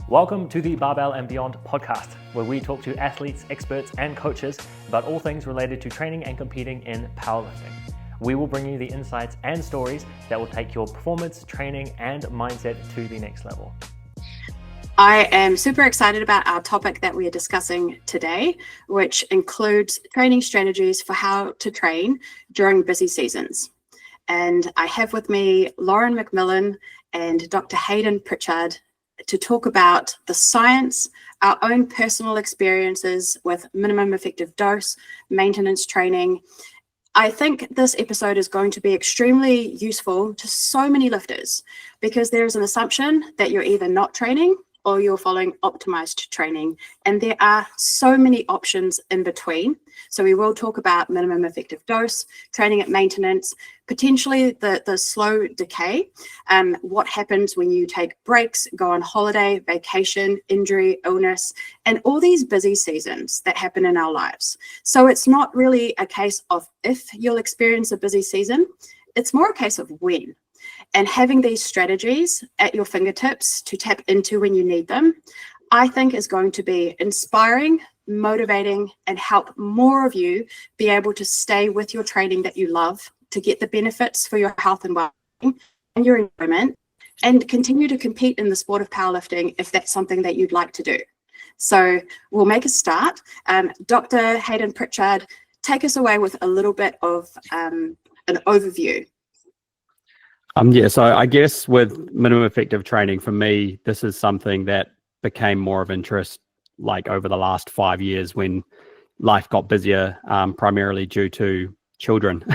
Welcome to the Barbell and Beyond podcast, where we talk to athletes, experts, and coaches about all things related to training and competing in powerlifting. We will bring you the insights and stories that will take your performance, training, and mindset to the next level. I am super excited about our topic that we are discussing today, which includes training strategies for how to train during busy seasons. And I have with me Lauren Macmillan and Dr. Hayden Pritchard to talk about the science, our own personal experiences with minimum effective dose, maintenance training. I think this episode is going to be extremely useful to so many lifters because there is an assumption that you're either not training or you're following optimized training. And there are so many options in between. So we will talk about minimum effective dose, training at maintenance, potentially the slow decay, what happens when you take breaks, go on holiday, vacation, injury, illness, and all these busy seasons that happen in our lives. So it's not really a case of if you'll experience a busy season, it's more a case of when. And having these strategies at your fingertips to tap into when you need them, I think is going to be inspiring, motivating, and help more of you be able to stay with your training that you love, to get the benefits for your health and well-being and your environment, and continue to compete in the sport of powerlifting if that's something that you'd like to do. So we'll make a start. Dr. Hayden Pritchard, take us away with a little bit of an overview. So I guess with minimum effective training, for me, this is something that became more of interest like over the last 5 years when life got busier, primarily due to children,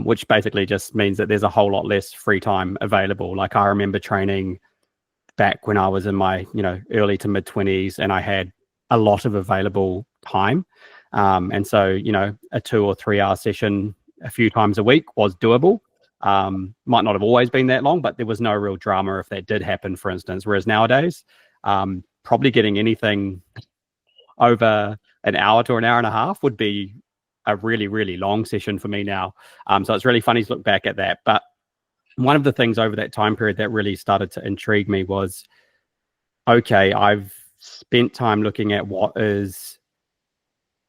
which basically just means that there's a whole lot less free time available. Like I remember training back when I was in my, early to mid 20s and I had a lot of available time. And so, a 2 or 3 hour session a few times a week was doable. Might not have always been that long, but there was no real drama if that did happen, for instance. Whereas nowadays, probably getting anything over an hour to an hour and a half would be a really, really long session for me now. So it's really funny to look back at that. But one of the things over that time period that really started to intrigue me was, okay, I've spent time looking at what is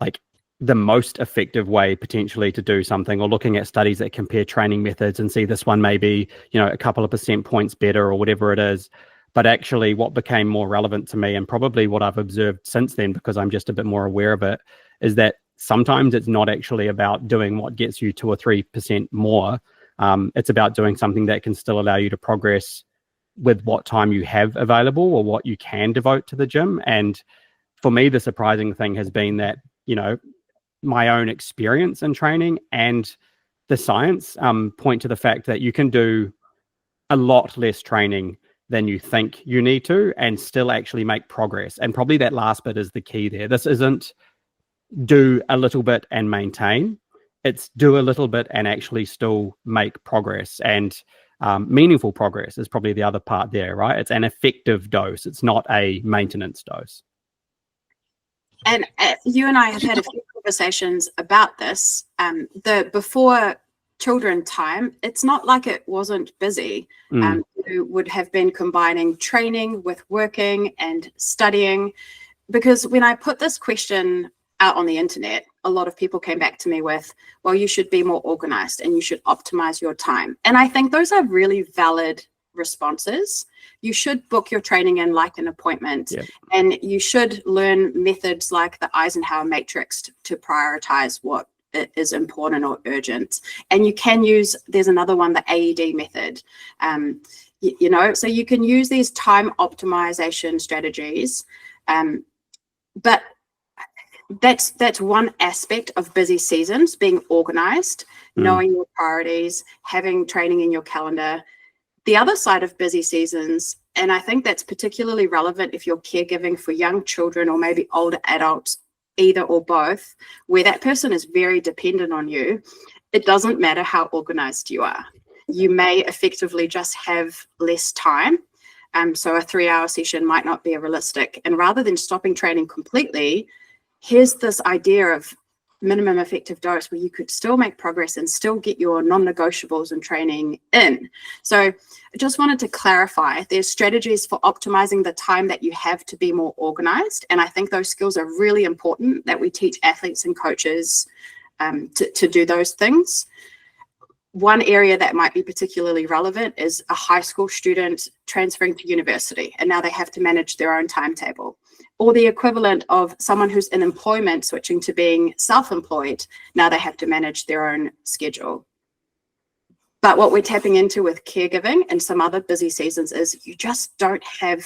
like the most effective way potentially to do something, or looking at studies that compare training methods and see this one may be, a couple of percent points better or whatever it is. But actually what became more relevant to me, and probably what I've observed since then, because I'm just a bit more aware of it, is that sometimes it's not actually about doing what gets you 2 or 3% more. It's about doing something that can still allow you to progress with what time you have available or what you can devote to the gym. And for me, the surprising thing has been that, my own experience in training and the science point to the fact that you can do a lot less training than you think you need to and still actually make progress. And probably that last bit is the key there. This isn't do a little bit and maintain. It's do a little bit and actually still make progress. And meaningful progress is probably the other part there, right? It's an effective dose. It's not a maintenance dose. And you and I have had a few conversations about this. The before children time, it's not like it wasn't busy. You would have been combining training with working and studying. Because when I put this question out on the internet, a lot of people came back to me with, well, you should be more organized and you should optimize your time. And I think those are really valid responses. You should book your training in like an appointment, and you should learn methods like the Eisenhower matrix to prioritize what is important or urgent. And you can use, there's another one, the AED method. So you can use these time optimization strategies, but that's one aspect of busy seasons, being organized, knowing your priorities, having training in your calendar. The other side of busy seasons, and I think that's particularly relevant if you're caregiving for young children or maybe older adults, either or both, where that person is very dependent on you, it doesn't matter how organized you are. You may effectively just have less time. So a 3-hour session might not be realistic. And rather than stopping training completely, here's this idea of minimum effective dose where you could still make progress and still get your non-negotiables and training in. So I just wanted to clarify, there's strategies for optimizing the time that you have to be more organized. And I think those skills are really important that we teach athletes and coaches to do those things. One area that might be particularly relevant is a high school student transferring to university, and now they have to manage their own timetable. Or the equivalent of someone who's in employment switching to being self-employed, now they have to manage their own schedule. But what we're tapping into with caregiving and some other busy seasons is you just don't have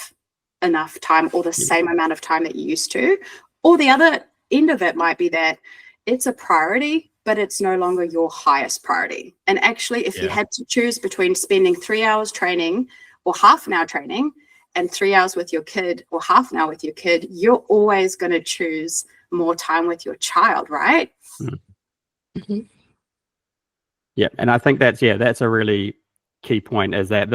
enough time or the same amount of time that you used to. Or the other end of it might be that it's a priority, but it's no longer your highest priority. And actually, if you had to choose between spending 3 hours training or half an hour training and 3 hours with your kid or half an hour with your kid, you're always going to choose more time with your child, right? Mm-hmm. Yeah, and I think that's a really key point, is that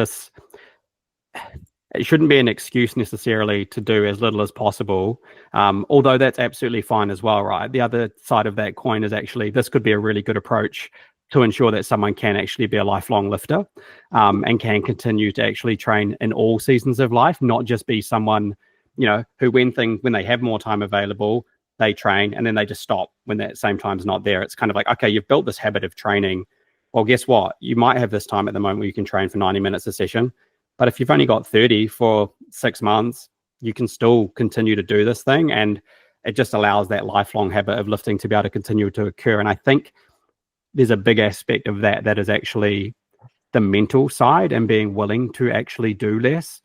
it shouldn't be an excuse necessarily to do as little as possible, although that's absolutely fine as well, right? The other side of that coin is actually this could be a really good approach to ensure that someone can actually be a lifelong lifter, and can continue to actually train in all seasons of life, not just be someone, who when they have more time available, they train and then they just stop when that same time's not there. It's kind of like, okay, you've built this habit of training. Well, guess what? You might have this time at the moment where you can train for 90 minutes a session. But if you've only got 30 for 6 months, you can still continue to do this thing. And it just allows that lifelong habit of lifting to be able to continue to occur. And I think there's a big aspect of that is actually the mental side and being willing to actually do less.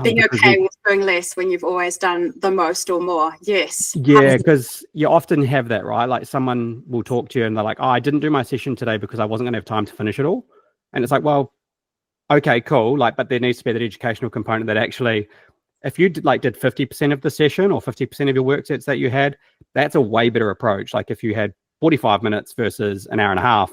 Being okay with doing less when you've always done the most or more. Yes. Yeah, because you often have that, right? Like someone will talk to you and they're like, oh, I didn't do my session today because I wasn't going to have time to finish it all. And it's like, well, okay, cool. But there needs to be that educational component that actually, if you did 50% of the session or 50% of your work sets that you had, that's a way better approach. Like if you had 45 minutes versus an hour and a half,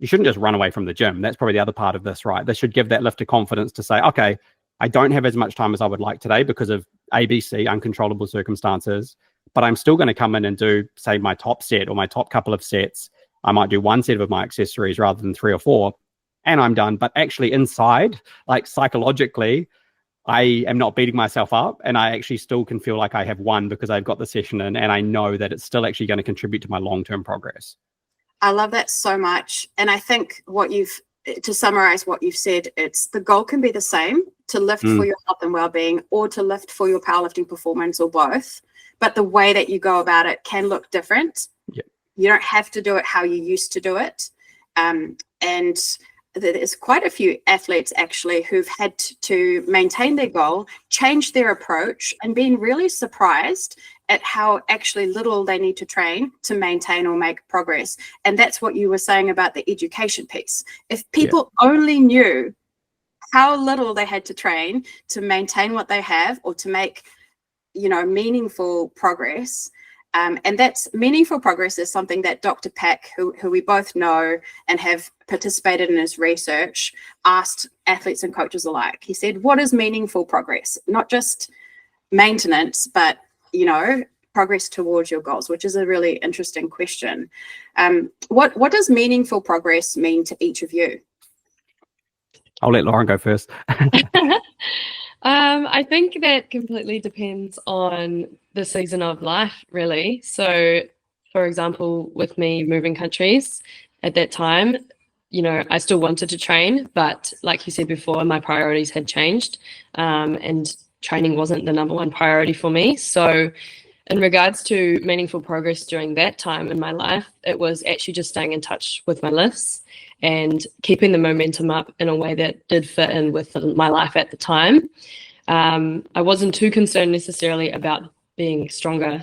you shouldn't just run away from the gym. That's probably the other part of this, right? This should give that lifter confidence to say, okay, I don't have as much time as I would like today because of ABC, uncontrollable circumstances, but I'm still going to come in and do, say, my top set or my top couple of sets. I might do one set of my accessories rather than 3 or 4, and I'm done. But actually inside, psychologically, I am not beating myself up, and I actually still can feel like I have won because I've got the session in, and I know that it's still actually going to contribute to my long-term progress. I love that so much. And I think to summarize what you've said, it's the goal can be the same, to lift for your health and well-being or to lift for your powerlifting performance or both. But the way that you go about it can look different. Yep. You don't have to do it how you used to do it. And there's quite a few athletes actually who've had to maintain their goal, change their approach, and been really surprised at how actually little they need to train to maintain or make progress. And that's what you were saying about the education piece. If people only knew how little they had to train to maintain what they have or to make, meaningful progress. And that's meaningful progress is something that Dr. Pack, who we both know and have participated in his research, asked athletes and coaches alike. He said, what is meaningful progress? Not just maintenance, but, progress towards your goals, which is a really interesting question. What does meaningful progress mean to each of you? I'll let Lauren go first. I think that completely depends on the season of life, really. So, for example, with me moving countries at that time, I still wanted to train, but like you said before, my priorities had changed, and training wasn't the number one priority for me. So in regards to meaningful progress during that time in my life, it was actually just staying in touch with my lifts and keeping the momentum up in a way that did fit in with my life at the time. I wasn't too concerned necessarily about being stronger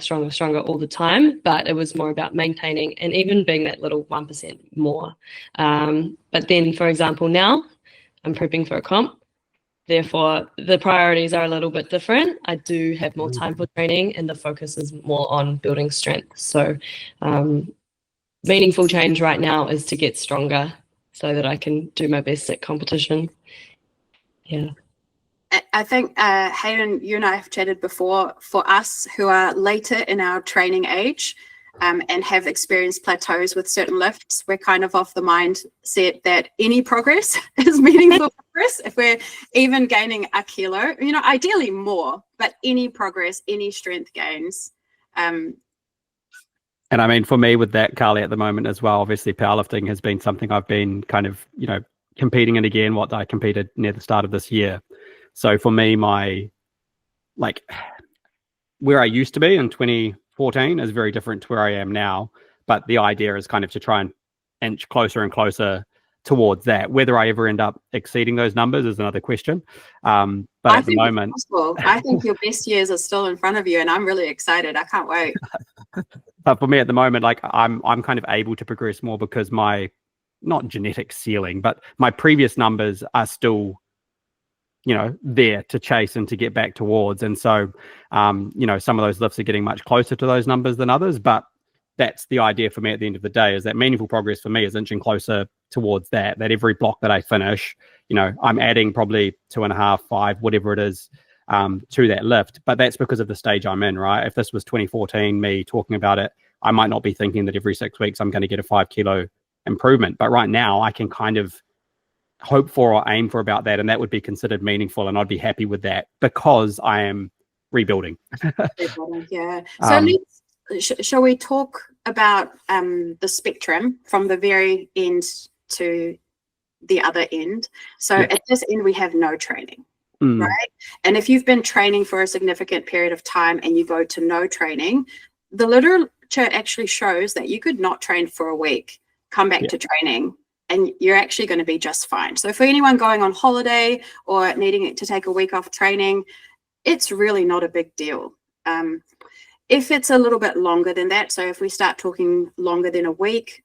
all the time, but it was more about maintaining and even being that little 1% more. But then, for example, now I'm prepping for a comp. Therefore, the priorities are a little bit different. I do have more time for training and the focus is more on building strength. So meaningful change right now is to get stronger so that I can do my best at competition. Yeah. I think, Hayden, you and I have chatted before. For us who are later in our training age, and have experienced plateaus with certain lifts, we're kind of off the mindset that any progress is meaningful progress. If we're even gaining a kilo, ideally more, but any progress, any strength gains. And I mean, for me with that, Carli, at the moment as well, obviously powerlifting has been something I've been kind of, competing in again, what I competed near the start of this year. So for me, where I used to be in 2014 is very different to where I am now. But the idea is kind of to try and inch closer and closer towards that. Whether I ever end up exceeding those numbers is another question. But at the moment, I think your best years are still in front of you, and I'm really excited. I can't wait. But for me at the moment, I'm kind of able to progress more because my, not genetic ceiling, but my previous numbers are still, there to chase and to get back towards. And so, some of those lifts are getting much closer to those numbers than others. But that's the idea for me at the end of the day, is that meaningful progress for me is inching closer towards that every block that I finish, I'm adding probably 2.5, 5, whatever it is, to that lift. But that's because of the stage I'm in, right? If this was 2014, me talking about it, I might not be thinking that every 6 weeks I'm going to get a 5 kilo improvement. But right now I can kind of hope for or aim for about that, and that would be considered meaningful, and I'd be happy with that because I am rebuilding. Yeah. So shall we talk about the spectrum from the very end to the other end? So at this end we have no training, right? And if you've been training for a significant period of time and you go to no training, the literature actually shows that you could not train for a week, come back to training, and you're actually going to be just fine. So for anyone going on holiday or needing to take a week off training, it's really not a big deal. If it's a little bit longer than that, so if we start talking longer than a week,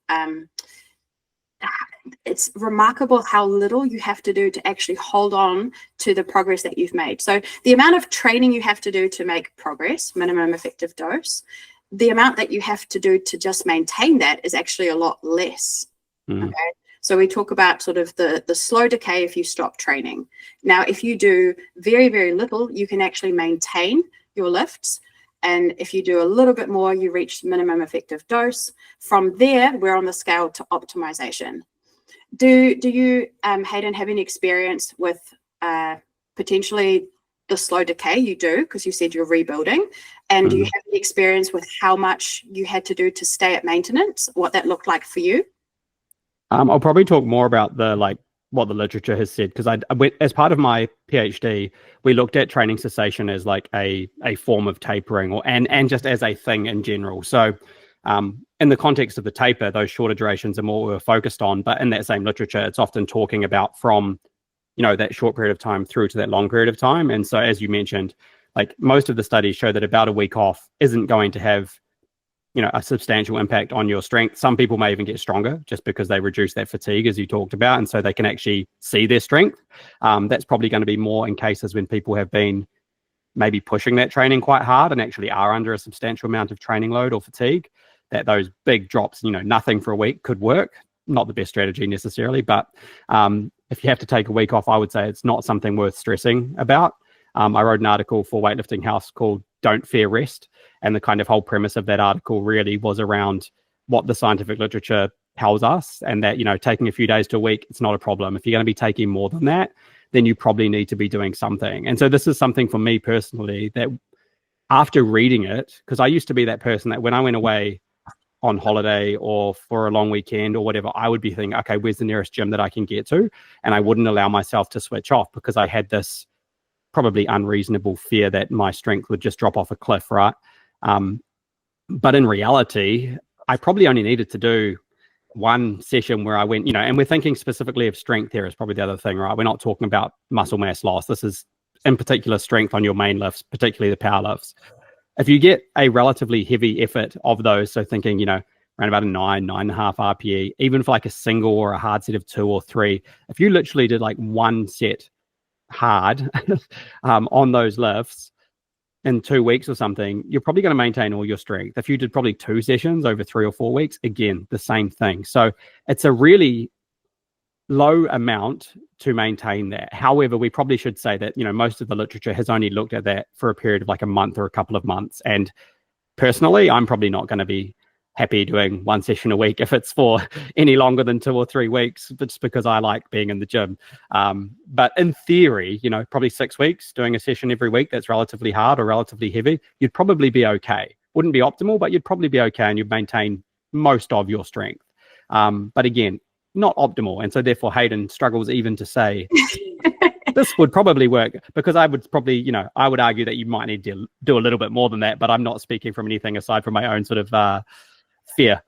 it's remarkable how little you have to do to actually hold on to the progress that you've made. So the amount of training you have to do to make progress, minimum effective dose, the amount that you have to do to just maintain that is actually a lot less. Okay. So we talk about sort of the slow decay if you stop training. Now, if you do very, very little, you can actually maintain your lifts. And if you do a little bit more, you reach minimum effective dose. From there, we're on the scale to optimization. Do you, Hayden, have any experience with potentially the slow decay? You do, because you said you're rebuilding. And do you have any experience with how much you had to do to stay at maintenance, what that looked like for you? I'll probably talk more about what the literature has said, because I went, as part of my PhD, we looked at training cessation as like a form of tapering, and just as a thing in general. So in the context of the taper, those shorter durations are more what we're focused on, but in that same literature, it's often talking about from, that short period of time through to that long period of time. And so, as you mentioned, like most of the studies show that about a week off isn't going to have a substantial impact on your strength. Some people may even get stronger just because they reduce that fatigue, as you talked about, and so they can actually see their strength. That's probably going to be more in cases when people have been maybe pushing that training quite hard and actually are under a substantial amount of training load or fatigue, that those big drops, nothing for a week could work. Not the best strategy necessarily, but if you have to take a week off, I would say it's not something worth stressing about. I wrote an article for Weightlifting House called Don't Fear Rest. And the kind of whole premise of that article really was around what the scientific literature tells us, and that, taking a few days to a week, it's not a problem. If you're going to be taking more than that, then you probably need to be doing something. And so this is something for me personally that after reading it, because I used to be that person that when I went away on holiday or for a long weekend or whatever, I would be thinking, okay, where's the nearest gym that I can get to? And I wouldn't allow myself to switch off because I had this probably unreasonable fear that my strength would just drop off a cliff, right? But in reality, I probably only needed to do one session where I went, and we're thinking specifically of strength here is probably the other thing, right? We're not talking about muscle mass loss. This is in particular strength on your main lifts, particularly the power lifts. If you get a relatively heavy effort of those, so thinking, around about a 9.5 RPE, even for like a single or a hard set of 2 or 3, if you literally did like one set hard on those lifts in 2 weeks or something, you're probably going to maintain all your strength. If you did probably 2 sessions over 3 or 4 weeks, again, the same thing. So it's a really low amount to maintain that. However, we probably should say that, most of the literature has only looked at that for a period of like a month or a couple of months. And personally, I'm probably not going to be happy doing one session a week if it's for any longer than 2 or 3 weeks, just because I like being in the gym. But in theory, probably 6 weeks doing a session every week that's relatively hard or relatively heavy, you'd probably be okay. Wouldn't be optimal, but you'd probably be okay, and you'd maintain most of your strength. But again, not optimal. And so therefore Hayden struggles even to say this would probably work, because I would probably, I would argue that you might need to do a little bit more than that, but I'm not speaking from anything aside from my own sort of fear.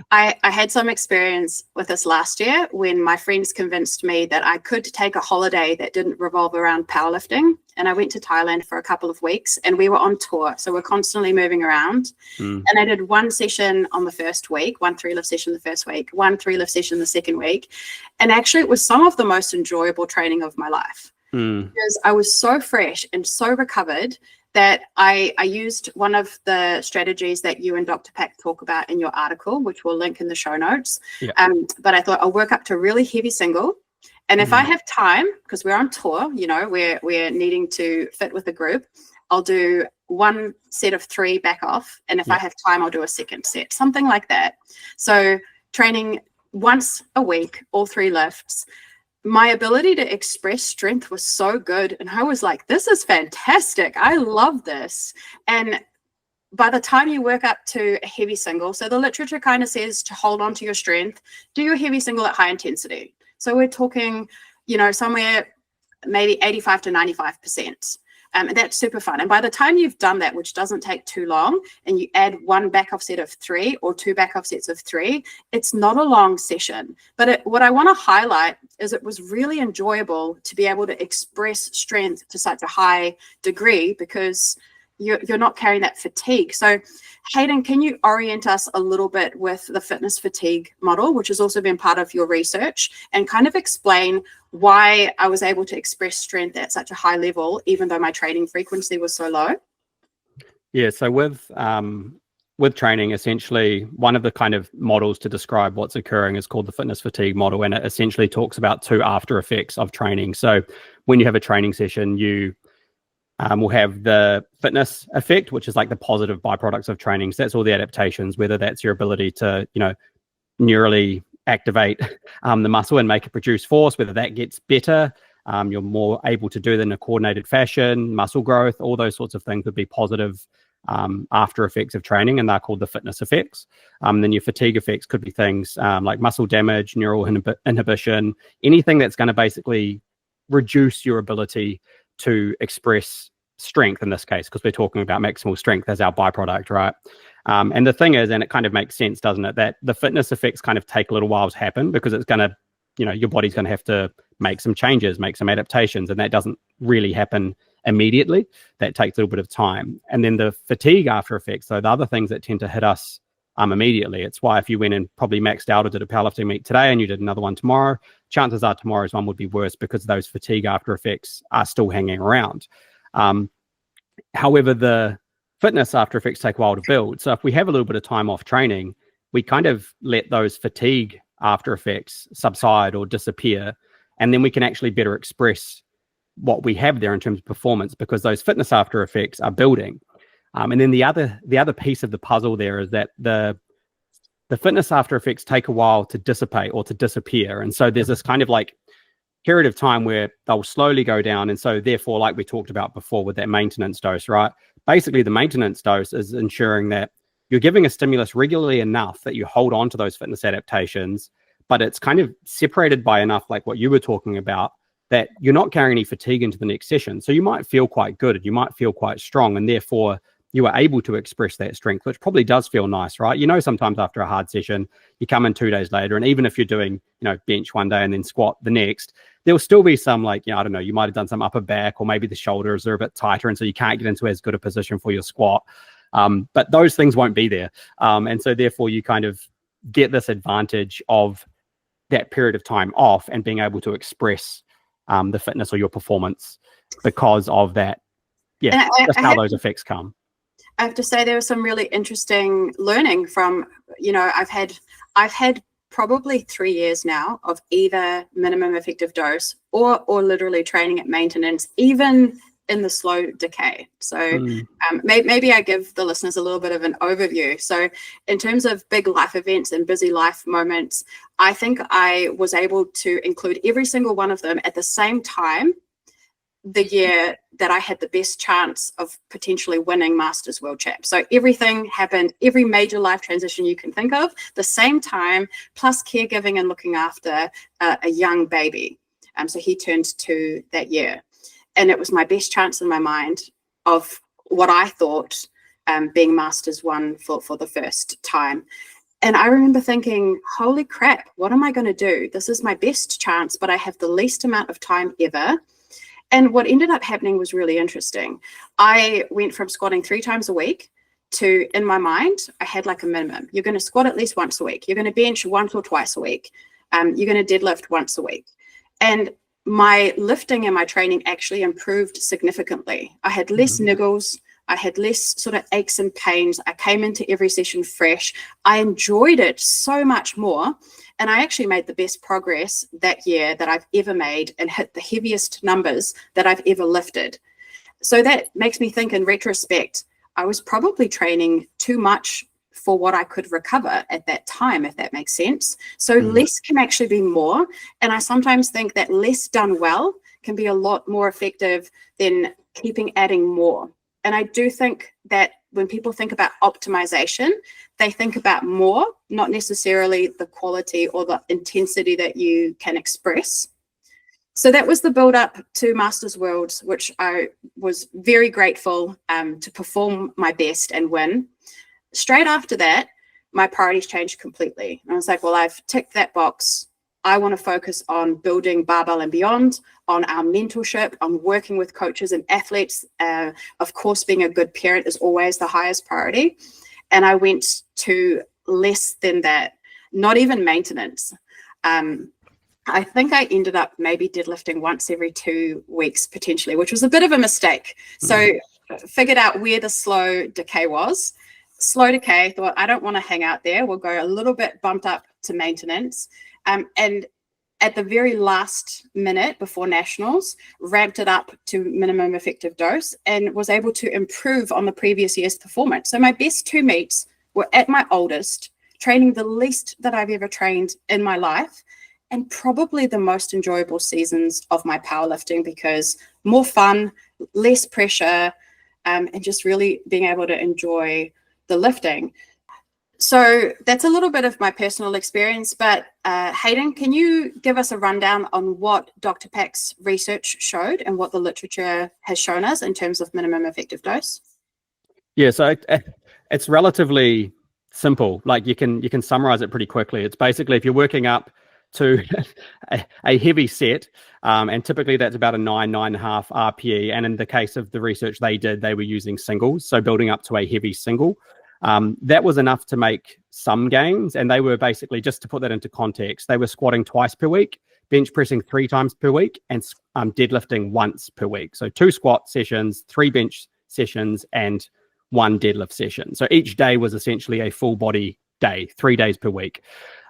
I had some experience with this last year when my friends convinced me that I could take a holiday that didn't revolve around powerlifting. And I went to Thailand for a couple of weeks, and we were on tour. So we're constantly moving around. And I did one session on the first week, one 3-lift session the first week, one 3-lift session the second week. And actually it was some of the most enjoyable training of my life, because I was so fresh and so recovered that I used one of the strategies that you and Dr. Pack talk about in your article, which we'll link in the show notes. Yeah. But I thought I'll work up to a really heavy single. And if I have time, because we're on tour, we're needing to fit with the group, I'll do one set of 3 back off. And if I have time, I'll do a second set, something like that. So training once a week, all 3 lifts. My ability to express strength was so good. And I was like, this is fantastic. I love this. And by the time you work up to a heavy single, so the literature kind of says to hold on to your strength, do your heavy single at high intensity. So we're talking, somewhere maybe 85 to 95%. And that's super fun. And by the time you've done that, which doesn't take too long, and you add 1 back off set of 3 or 2 back off sets of 3, it's not a long session. But what I want to highlight is it was really enjoyable to be able to express strength to such a high degree, because you're not carrying that fatigue. So Hayden, can you orient us a little bit with the fitness fatigue model, which has also been part of your research, and kind of explain why I was able to express strength at such a high level, even though my training frequency was so low? Yeah, so with training, essentially one of the kind of models to describe what's occurring is called the fitness fatigue model, and it essentially talks about 2 after effects of training. So when you have a training session, you will have the fitness effect, which is like the positive byproducts of training. So that's all the adaptations, whether that's your ability to, neurally activate the muscle and make it produce force, whether that gets better, you're more able to do it in a coordinated fashion, muscle growth, all those sorts of things would be positive after effects of training, and they're called the fitness effects. Then your fatigue effects could be things like muscle damage, neural inhibition, anything that's going to basically reduce your ability to express strength in this case, because we're talking about maximal strength as our byproduct, right? And the thing is, and it kind of makes sense, doesn't it, that the fitness effects kind of take a little while to happen, because it's going to, your body's going to have to make some changes, make some adaptations, and that doesn't really happen immediately. That takes a little bit of time. And then the fatigue after effects, so the other things that tend to hit us immediately. It's why if you went and probably maxed out or did a powerlifting meet today and you did another one tomorrow, chances are tomorrow's one would be worse, because those fatigue after effects are still hanging around. However, the fitness after effects take a while to build. So if we have a little bit of time off training, we kind of let those fatigue after effects subside or disappear, and then we can actually better express what we have there in terms of performance, because those fitness after effects are building. And then the other piece of the puzzle there is that the fitness after effects take a while to dissipate or to disappear. And so there's this kind of like period of time where they'll slowly go down. And so therefore, like we talked about before with that maintenance dose, right? Basically, the maintenance dose is ensuring that you're giving a stimulus regularly enough that you hold on to those fitness adaptations, but it's kind of separated by enough, like what you were talking about, that you're not carrying any fatigue into the next session. So you might feel quite good, you might feel quite strong, and therefore you are able to express that strength, which probably does feel nice, right? Sometimes after a hard session, you come in 2 days later, and even if you're doing, bench one day and then squat the next, there'll still be some I don't know, you might have done some upper back, or maybe the shoulders are a bit tighter, and so you can't get into as good a position for your squat. But those things won't be there. And so therefore you kind of get this advantage of that period of time off and being able to express the fitness or your performance because of that. Yeah, that's how those effects come. I have to say there was some really interesting learning from, I've had probably 3 years now of either minimum effective dose or literally training at maintenance, even in the slow decay. So maybe I give the listeners a little bit of an overview. So in terms of big life events and busy life moments, I think I was able to include every single one of them at the same time the year that I had the best chance of potentially winning Masters World Champ. So everything happened, every major life transition you can think of, the same time, plus caregiving and looking after a young baby. So he turned 2 that year. And it was my best chance in my mind of what I thought being Masters 1 for the first time. And I remember thinking, holy crap, what am I going to do? This is my best chance, but I have the least amount of time ever. And what ended up happening was really interesting. I went from squatting 3 times a week to, in my mind, I had like a minimum. You're going to squat at least once a week. You're going to bench once or twice a week. You're going to deadlift once a week. And my lifting and my training actually improved significantly. I had less niggles. I had less sort of aches and pains. I came into every session fresh. I enjoyed it so much more. And I actually made the best progress that year that I've ever made and hit the heaviest numbers that I've ever lifted. So that makes me think in retrospect, I was probably training too much for what I could recover at that time, if that makes sense. So less can actually be more. And I sometimes think that less done well can be a lot more effective than keeping adding more. And I do think that when people think about optimization, they think about more, not necessarily the quality or the intensity that you can express. So that was the build up to Masters Worlds, which I was very grateful to perform my best and win. Straight after that, my priorities changed completely. I was like, well, I've ticked that box. I want to focus on building Barbell and Beyond, on our mentorship, on working with coaches and athletes. Of course, being a good parent is always the highest priority. And I went to less than that, not even maintenance. I think I ended up maybe deadlifting once every 2 weeks potentially, which was a bit of a mistake. So figured out where the slow decay was. Slow decay, thought I don't want to hang out there. We'll go a little bit bumped up to maintenance. And at the very last minute before nationals, ramped it up to minimum effective dose and was able to improve on the previous year's performance. So my best 2 meets were at my oldest, training the least that I've ever trained in my life, and probably the most enjoyable seasons of my powerlifting because more fun, less pressure, and just really being able to enjoy the lifting. So that's a little bit of my personal experience, but Hayden, can you give us a rundown on what Dr. Pack's research showed and what the literature has shown us in terms of minimum effective dose? Yeah, so it's relatively simple. Like you can summarize it pretty quickly. It's basically if you're working up to a heavy set, and typically that's about a 9.5 RPE. And in the case of the research they did, they were using singles, so building up to a heavy single. That was enough to make some gains, and they were basically, just to put that into context, they were squatting twice per week, bench pressing 3 times per week, and deadlifting once per week. So 2 squat sessions, 3 bench sessions, and 1 deadlift session. So each day was essentially a full body day, 3 days per week.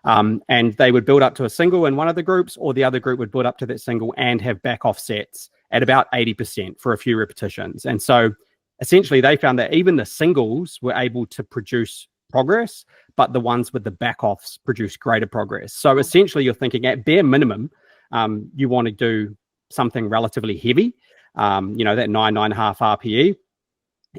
And they would build up to a single in one of the groups, or the other group would build up to that single and have back off sets at about 80% for a few repetitions. And so essentially they found that even the singles were able to produce progress, but the ones with the back offs produce greater progress. So essentially you're thinking at bare minimum, you want to do something relatively heavy, that 9.5 RPE,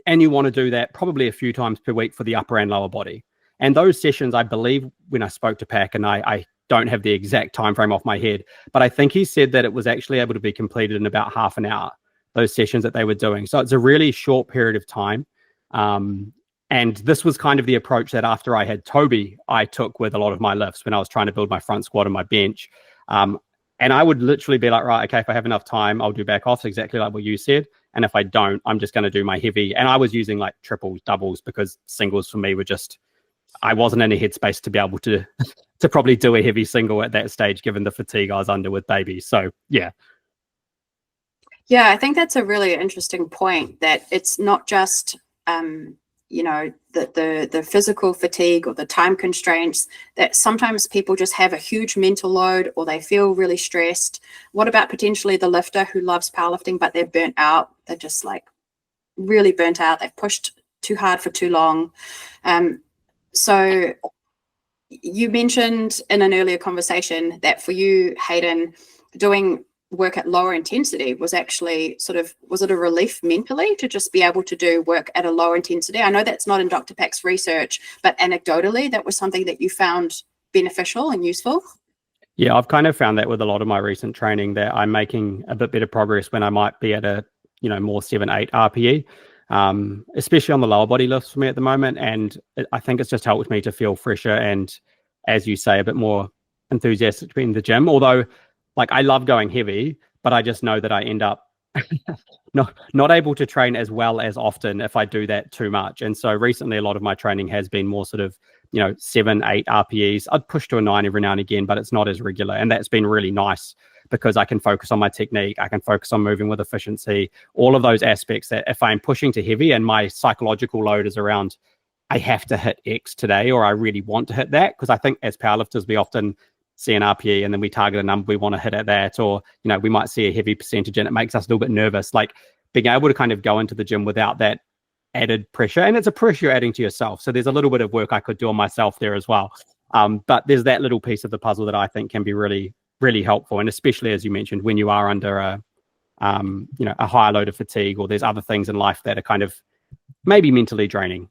and you want to do that probably a few times per week for the upper and lower body. And those sessions, I believe, when I spoke to Pack, and I don't have the exact time frame off my head, but I think he said that it was actually able to be completed in about half an hour, those sessions that they were doing. So it's a really short period of time. And this was kind of the approach that after I had Toby, I took with a lot of my lifts when I was trying to build my front squat and my bench. And I would literally be like, right, okay, if I have enough time, I'll do back offs, exactly like what you said. And if I don't, I'm just going to do my heavy. And I was using like triples, doubles, because singles for me were just, I wasn't in a headspace to be able to probably do a heavy single at that stage, given the fatigue I was under with baby. So yeah. Yeah, I think that's a really interesting point, that it's not just the physical fatigue or the time constraints, that sometimes people just have a huge mental load or they feel really stressed. What about potentially the lifter who loves powerlifting, but they're burnt out? They're just like really burnt out. They've pushed too hard for too long. So you mentioned in an earlier conversation that for you, Hayden, doing work at lower intensity was actually was it a relief mentally to just be able to do work at a lower intensity? I know that's not in Dr. Pack's research, but anecdotally, that was something that you found beneficial and useful. Yeah, I've kind of found that with a lot of my recent training that I'm making a bit better progress when I might be at a, more 7-8 RPE, especially on the lower body lifts for me at the moment. And I think it's just helped me to feel fresher and, as you say, a bit more enthusiastic to be in the gym. Although, like, I love going heavy, but I just know that I end up not able to train as well as often if I do that too much. And so recently, a lot of my training has been more 7-8 RPEs. I'd push to a 9 every now and again, but it's not as regular. And that's been really nice because I can focus on my technique. I can focus on moving with efficiency, all of those aspects that if I'm pushing to heavy and my psychological load is around, I have to hit X today, or I really want to hit that. Because I think as powerlifters, we often see an RPE and then we target a number we want to hit at that, or we might see a heavy percentage and it makes us a little bit nervous. Like being able to kind of go into the gym without that added pressure, and it's a pressure you're adding to yourself. So there's a little bit of work I could do on myself there as well. But there's that little piece of the puzzle that I think can be really, really helpful, and especially as you mentioned, when you are under a higher load of fatigue, or there's other things in life that are kind of maybe mentally draining.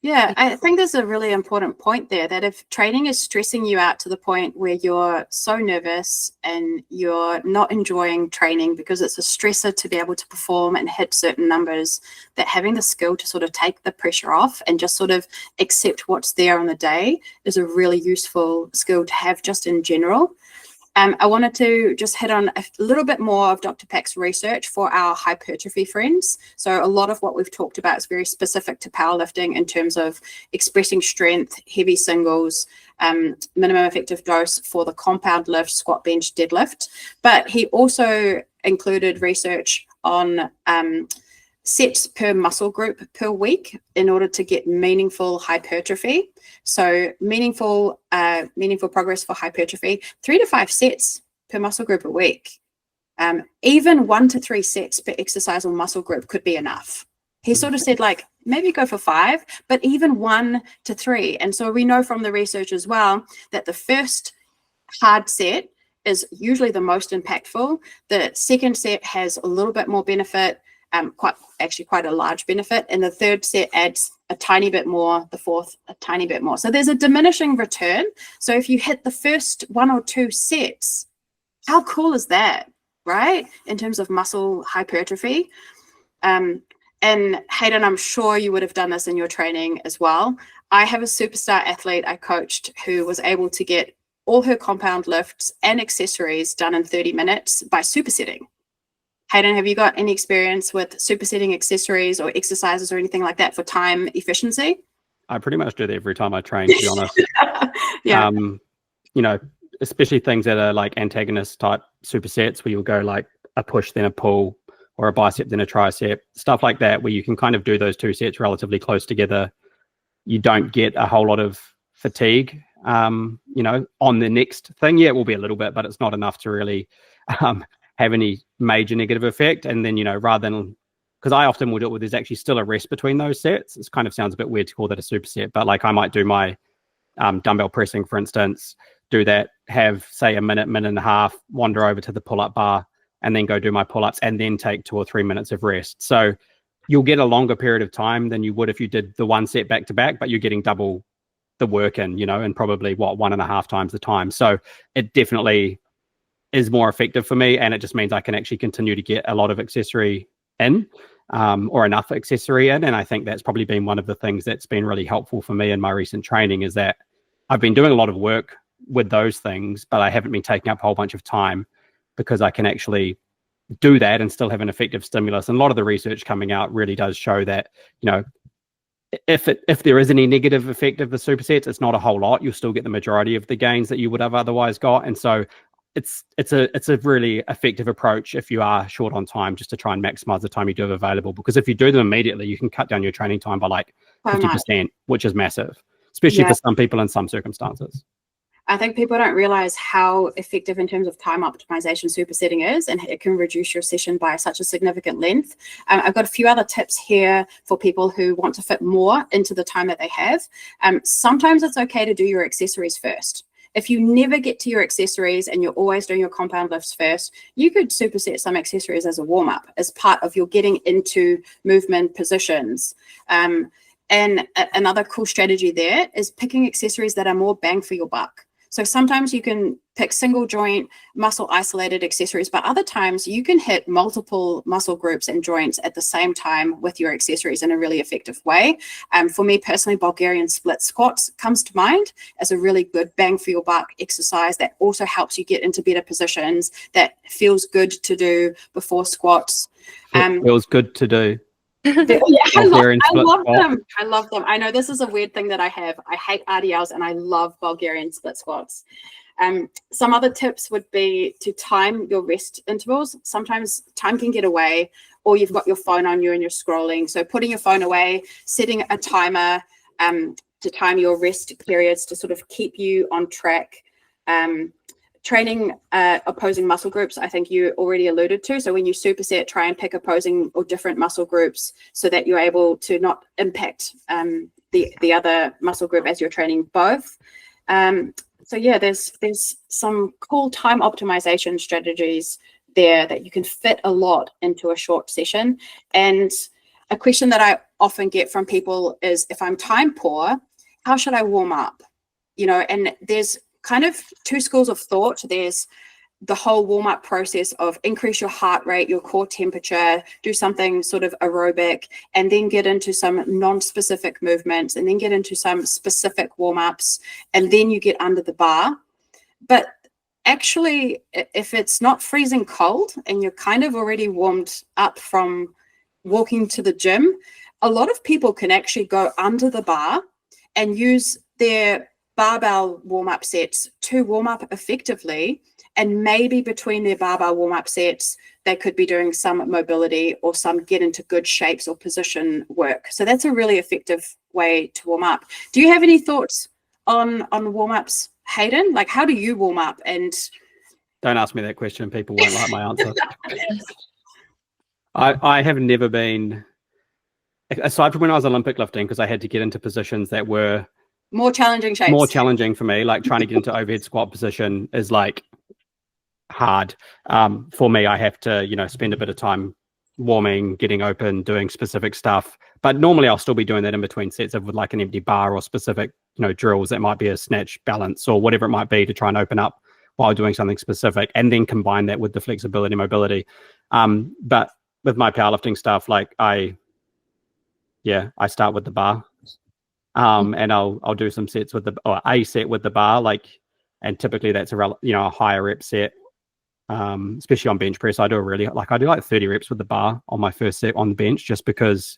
Yeah, I think there's a really important point there, that if training is stressing you out to the point where you're so nervous and you're not enjoying training because it's a stressor to be able to perform and hit certain numbers, that having the skill to take the pressure off and just accept what's there on the day is a really useful skill to have just in general. I wanted to just hit on a little bit more of Dr. Pack's research for our hypertrophy friends. So a lot of what we've talked about is very specific to powerlifting in terms of expressing strength, heavy singles, minimum effective dose for the compound lift, squat, bench, deadlift. But he also included research on sets per muscle group per week in order to get meaningful hypertrophy. So meaningful progress for hypertrophy, 3 to 5 sets per muscle group a week. Even 1 to 3 sets per exercise or muscle group could be enough. He said maybe go for 5, but even 1 to 3. And so we know from the research as well that the first hard set is usually the most impactful. The second set has a little bit more benefit, quite a large benefit, and the third set adds a tiny bit more, the fourth a tiny bit more. So there's a diminishing return. So if you hit the first 1 or 2 sets, how cool is that, right? In terms of muscle hypertrophy. And Hayden, I'm sure you would have done this in your training as well. I have a superstar athlete I coached who was able to get all her compound lifts and accessories done in 30 minutes by supersetting. Hayden, have you got any experience with supersetting accessories or exercises or anything like that for time efficiency? I pretty much do that every time I train, to be honest. Yeah. Especially things that are like antagonist type supersets where you'll go like a push, then a pull, or a bicep, then a tricep, stuff like that, where you can kind of do those 2 sets relatively close together. You don't get a whole lot of fatigue, on the next thing. Yeah, it will be a little bit, but it's not enough to really have any major negative effect. And then, rather than, because I often will do it where there's actually still a rest between those sets. It kind of sounds a bit weird to call that a superset, but like I might do my dumbbell pressing, for instance, do that, have say a minute and a half, wander over to the pull-up bar, and then go do my pull-ups, and then take 2 or 3 minutes of rest. So you'll get a longer period of time than you would if you did the 1 set back to back, but you're getting double the work in, and probably 1.5 times the time. So it definitely is more effective for me, and it just means I can actually continue to get a lot of accessory in, or enough accessory in. And I think that's probably been one of the things that's been really helpful for me in my recent training, is that I've been doing a lot of work with those things, but I haven't been taking up a whole bunch of time because I can actually do that and still have an effective stimulus. And a lot of the research coming out really does show that, if there is any negative effect of the supersets, it's not a whole lot. You'll still get the majority of the gains that you would have otherwise got. And so it's a really effective approach if you are short on time, just to try and maximize the time you do have available. Because if you do them immediately, you can cut down your training time by like 50%, which is massive, especially for some people in some circumstances. I think people don't realize how effective in terms of time optimization supersetting is, and it can reduce your session by such a significant length. I've got a few other tips here for people who want to fit more into the time that they have. Sometimes it's okay to do your accessories first. If you never get to your accessories and you're always doing your compound lifts first, you could superset some accessories as a warm-up, as part of your getting into movement positions. And another cool strategy there is picking accessories that are more bang for your buck. So sometimes you can pick single joint, muscle isolated accessories, but other times you can hit multiple muscle groups and joints at the same time with your accessories in a really effective way. For me personally, Bulgarian split squats comes to mind as a really good bang for your buck exercise that also helps you get into better positions, that feels good to do before squats. Feels good to do. I love them. I know this is a weird thing that I have. I hate RDLs and I love Bulgarian split squats. Some other tips would be to time your rest intervals. Sometimes time can get away, or you've got your phone on you and you're scrolling. So putting your phone away, setting a timer to time your rest periods to sort of keep you on track. Training opposing muscle groups, I think you already alluded to. So when you superset, try and pick opposing or different muscle groups so that you're able to not impact the other muscle group as you're training both. So yeah, there's some cool time optimization strategies there that you can fit a lot into a short session. And a question that I often get from people is, if I'm time poor, how should I warm up? You know, and there's kind of two schools of thought. There's the whole warm-up process of increase your heart rate, your core temperature, do something sort of aerobic, and then get into some non-specific movements, and then get into some specific warm-ups, and then you get under the bar. But actually, if it's not freezing cold and you're kind of already warmed up from walking to the gym, a lot of people can actually go under the bar and use their barbell warm-up sets to warm up effectively, and maybe between their barbell warm-up sets they could be doing some mobility or some get into good shapes or position work. So that's a really effective way to warm up. Do you have any thoughts on warm-ups, Hayden? Like, how do you warm up? And don't ask me that question, people won't like my answer. I have never been, aside from when I was Olympic lifting, because I had to get into positions that were more challenging shapes. More challenging for me, like trying to get into overhead squat position is like hard. For me, I have to, spend a bit of time warming, getting open, doing specific stuff. But normally I'll still be doing that in between sets of with like an empty bar or specific, drills that might be a snatch balance or whatever it might be to try and open up while doing something specific, and then combine that with the flexibility, mobility. But with my powerlifting stuff, like I start with the bar. And I'll do some sets with a set with the bar, and typically that's a higher rep set, especially on bench press. I do like 30 reps with the bar on my first set on the bench, just because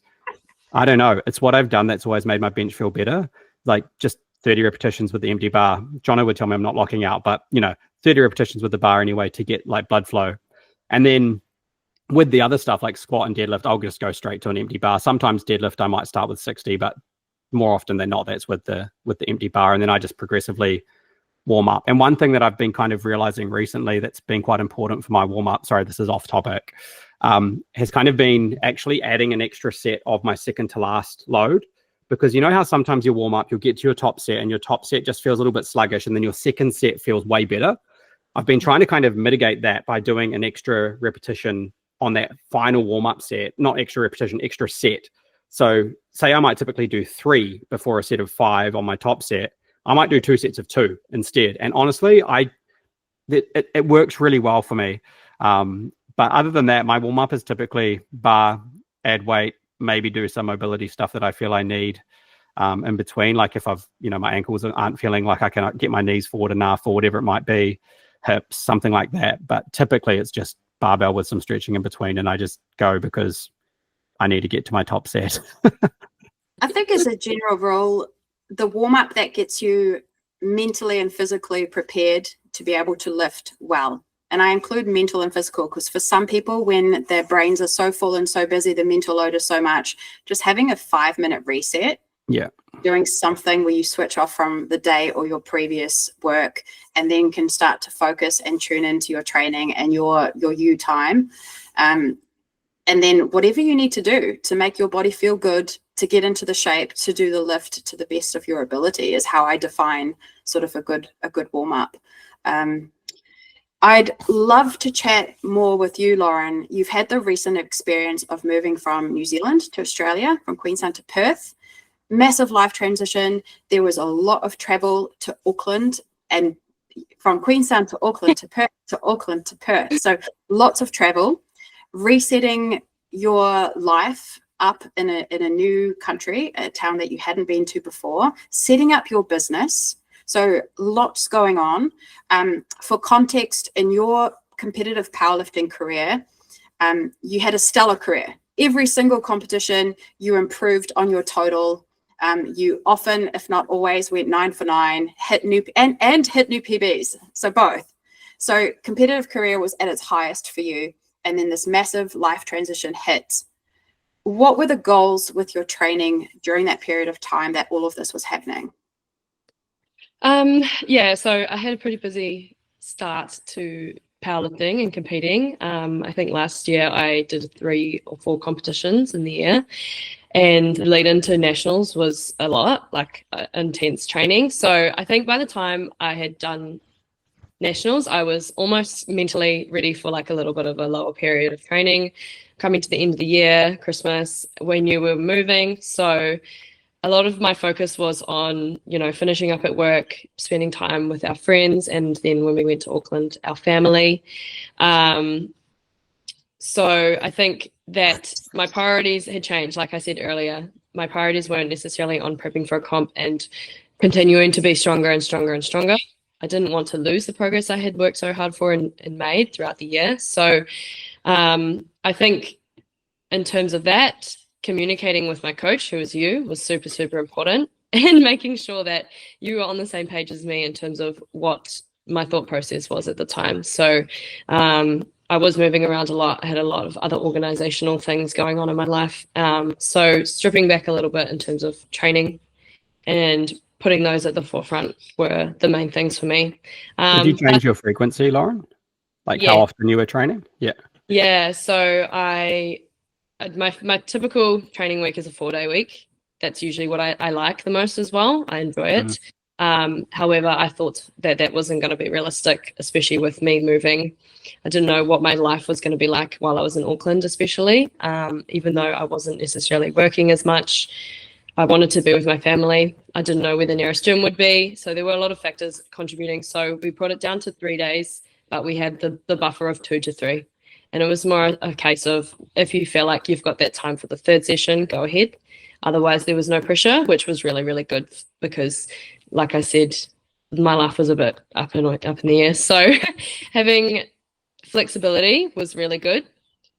I don't know, it's what I've done that's always made my bench feel better. Like just 30 repetitions with the empty bar. Jono would tell me I'm not locking out, but 30 repetitions with the bar anyway to get like blood flow. And then with the other stuff like squat and deadlift, I'll just go straight to an empty bar. Sometimes deadlift I might start with 60, but more often than not that's with the empty bar, and then I just progressively warm up. And one thing that I've been kind of realizing recently that's been quite important for my warm up, sorry, this is off topic, has kind of been actually adding an extra set of my second to last load. Because you know how sometimes you warm up, you'll get to your top set and your top set just feels a little bit sluggish, and then your second set feels way better. I've been trying to kind of mitigate that by doing an extra repetition on that final warm up set, not extra repetition, extra set. So say I might typically do 3 before a set of 5 on my top set. I might do 2 sets of 2 instead. And honestly, it works really well for me. But other than that, my warm up is typically bar, add weight, maybe do some mobility stuff that I feel I need in between. Like if I've, my ankles aren't feeling like I can get my knees forward enough or whatever it might be, hips, something like that. But typically it's just barbell with some stretching in between, and I just go because I need to get to my top set. I think as a general rule, the warm-up that gets you mentally and physically prepared to be able to lift well. And I include mental and physical because for some people, when their brains are so full and so busy, the mental load is so much, just having a 5-minute reset Yeah. Doing something where you switch off from the day or your previous work, and then can start to focus and tune into your training and your you time. And then whatever you need to do to make your body feel good, to get into the shape, to do the lift to the best of your ability is how I define sort of a good warm up. I'd love to chat more with you, Lauren. You've had the recent experience of moving from New Zealand to Australia, from Queensland to Perth. Massive life transition. There was a lot of travel to Auckland, and from Queensland to Auckland to Perth to Auckland to Perth. So lots of travel, resetting your life up in a new country, a town that you hadn't been to before, setting up your business. So lots going on. For context, in your competitive powerlifting career, you had a stellar career. Every single competition, you improved on your total. You often, if not always, went 9 for 9, hit new PBs. So both. So competitive career was at its highest for you. And then this massive life transition hit. What were the goals with your training during that period of time that all of this was happening? Yeah, so I had a pretty busy start to powerlifting and competing. I think last year I did 3 or 4 competitions in the year, and the lead into nationals was a lot, like intense training. So I think by the time I had done nationals, I was almost mentally ready for like a little bit of a lower period of training coming to the end of the year, Christmas, when you were moving. So a lot of my focus was on, finishing up at work, spending time with our friends, and then when we went to Auckland, our family. So I think that my priorities had changed. Like I said earlier, my priorities weren't necessarily on prepping for a comp and continuing to be stronger and stronger and stronger. I didn't want to lose the progress I had worked so hard for and made throughout the year. So I think in terms of that, communicating with my coach, who was you, was super, super important, and making sure that you were on the same page as me in terms of what my thought process was at the time. So I was moving around a lot. I had a lot of other organizational things going on in my life. So stripping back a little bit in terms of training and putting those at the forefront were the main things for me. Did you change your frequency, Lauren? Like how often you were training? Yeah. Yeah. So my typical training week is a 4-day week. That's usually what I like the most as well. I enjoy it. However, I thought that wasn't going to be realistic, especially with me moving. I didn't know what my life was going to be like while I was in Auckland, especially, even though I wasn't necessarily working as much. I wanted to be with my family. I didn't know where the nearest gym would be. So there were a lot of factors contributing. So we brought it down to 3 days, but we had the buffer of 2 to 3. And it was more a case of, if you feel like you've got that time for the 3rd session, go ahead. Otherwise, there was no pressure, which was really, really good because, like I said, my life was a bit up in the air. So having flexibility was really good.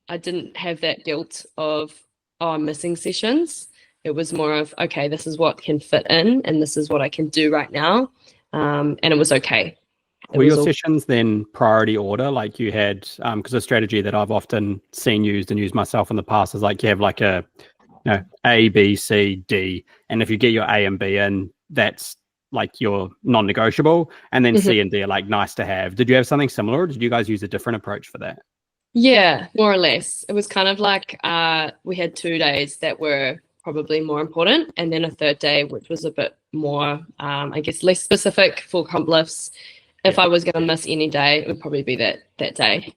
I didn't have that guilt of, I'm missing sessions. It was more of, okay, this is what can fit in and this is what I can do right now. And it was okay. Were your sessions then priority order? Like you had, because a strategy that I've often seen used and used myself in the past is like you have like a A, B, C, D. And if you get your A and B in, that's like your non-negotiable. And then C and D are like nice to have. Did you have something similar, or did you guys use a different approach for that? Yeah, more or less. It was kind of like we had 2 days that were probably more important, and then a 3rd day, which was a bit more, I guess, less specific for comp lifts. If I was going to miss any day, it would probably be that day,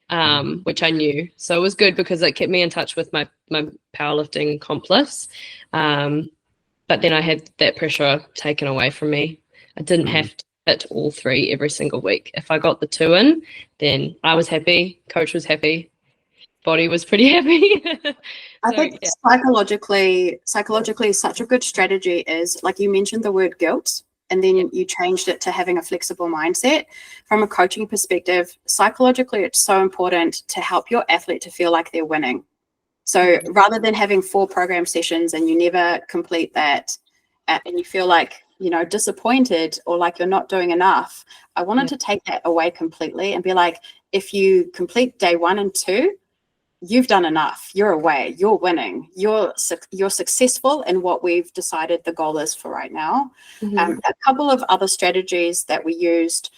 which I knew. So it was good because it kept me in touch with my powerlifting comp lifts. But then I had that pressure taken away from me. I didn't have to hit all 3 every single week. If I got the 2 in, then I was happy. Coach was happy. Body was pretty happy. I think psychologically, such a good strategy is, like you mentioned the word guilt, and then you changed it to having a flexible mindset. From a coaching perspective, psychologically, it's so important to help your athlete to feel like they're winning. So rather than having 4 program sessions and you never complete that, and you feel like, disappointed or like you're not doing enough, I wanted to take that away completely and be like, if you complete day 1 and 2, you've done enough. You're away. You're winning. You're successful in what we've decided the goal is for right now. A couple of other strategies that we used,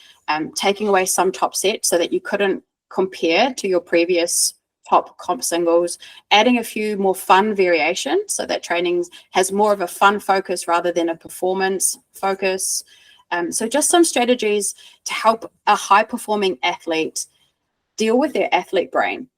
taking away some top sets so that you couldn't compare to your previous top comp singles, adding a few more fun variations so that training has more of a fun focus rather than a performance focus. So just some strategies to help a high-performing athlete deal with their athlete brain.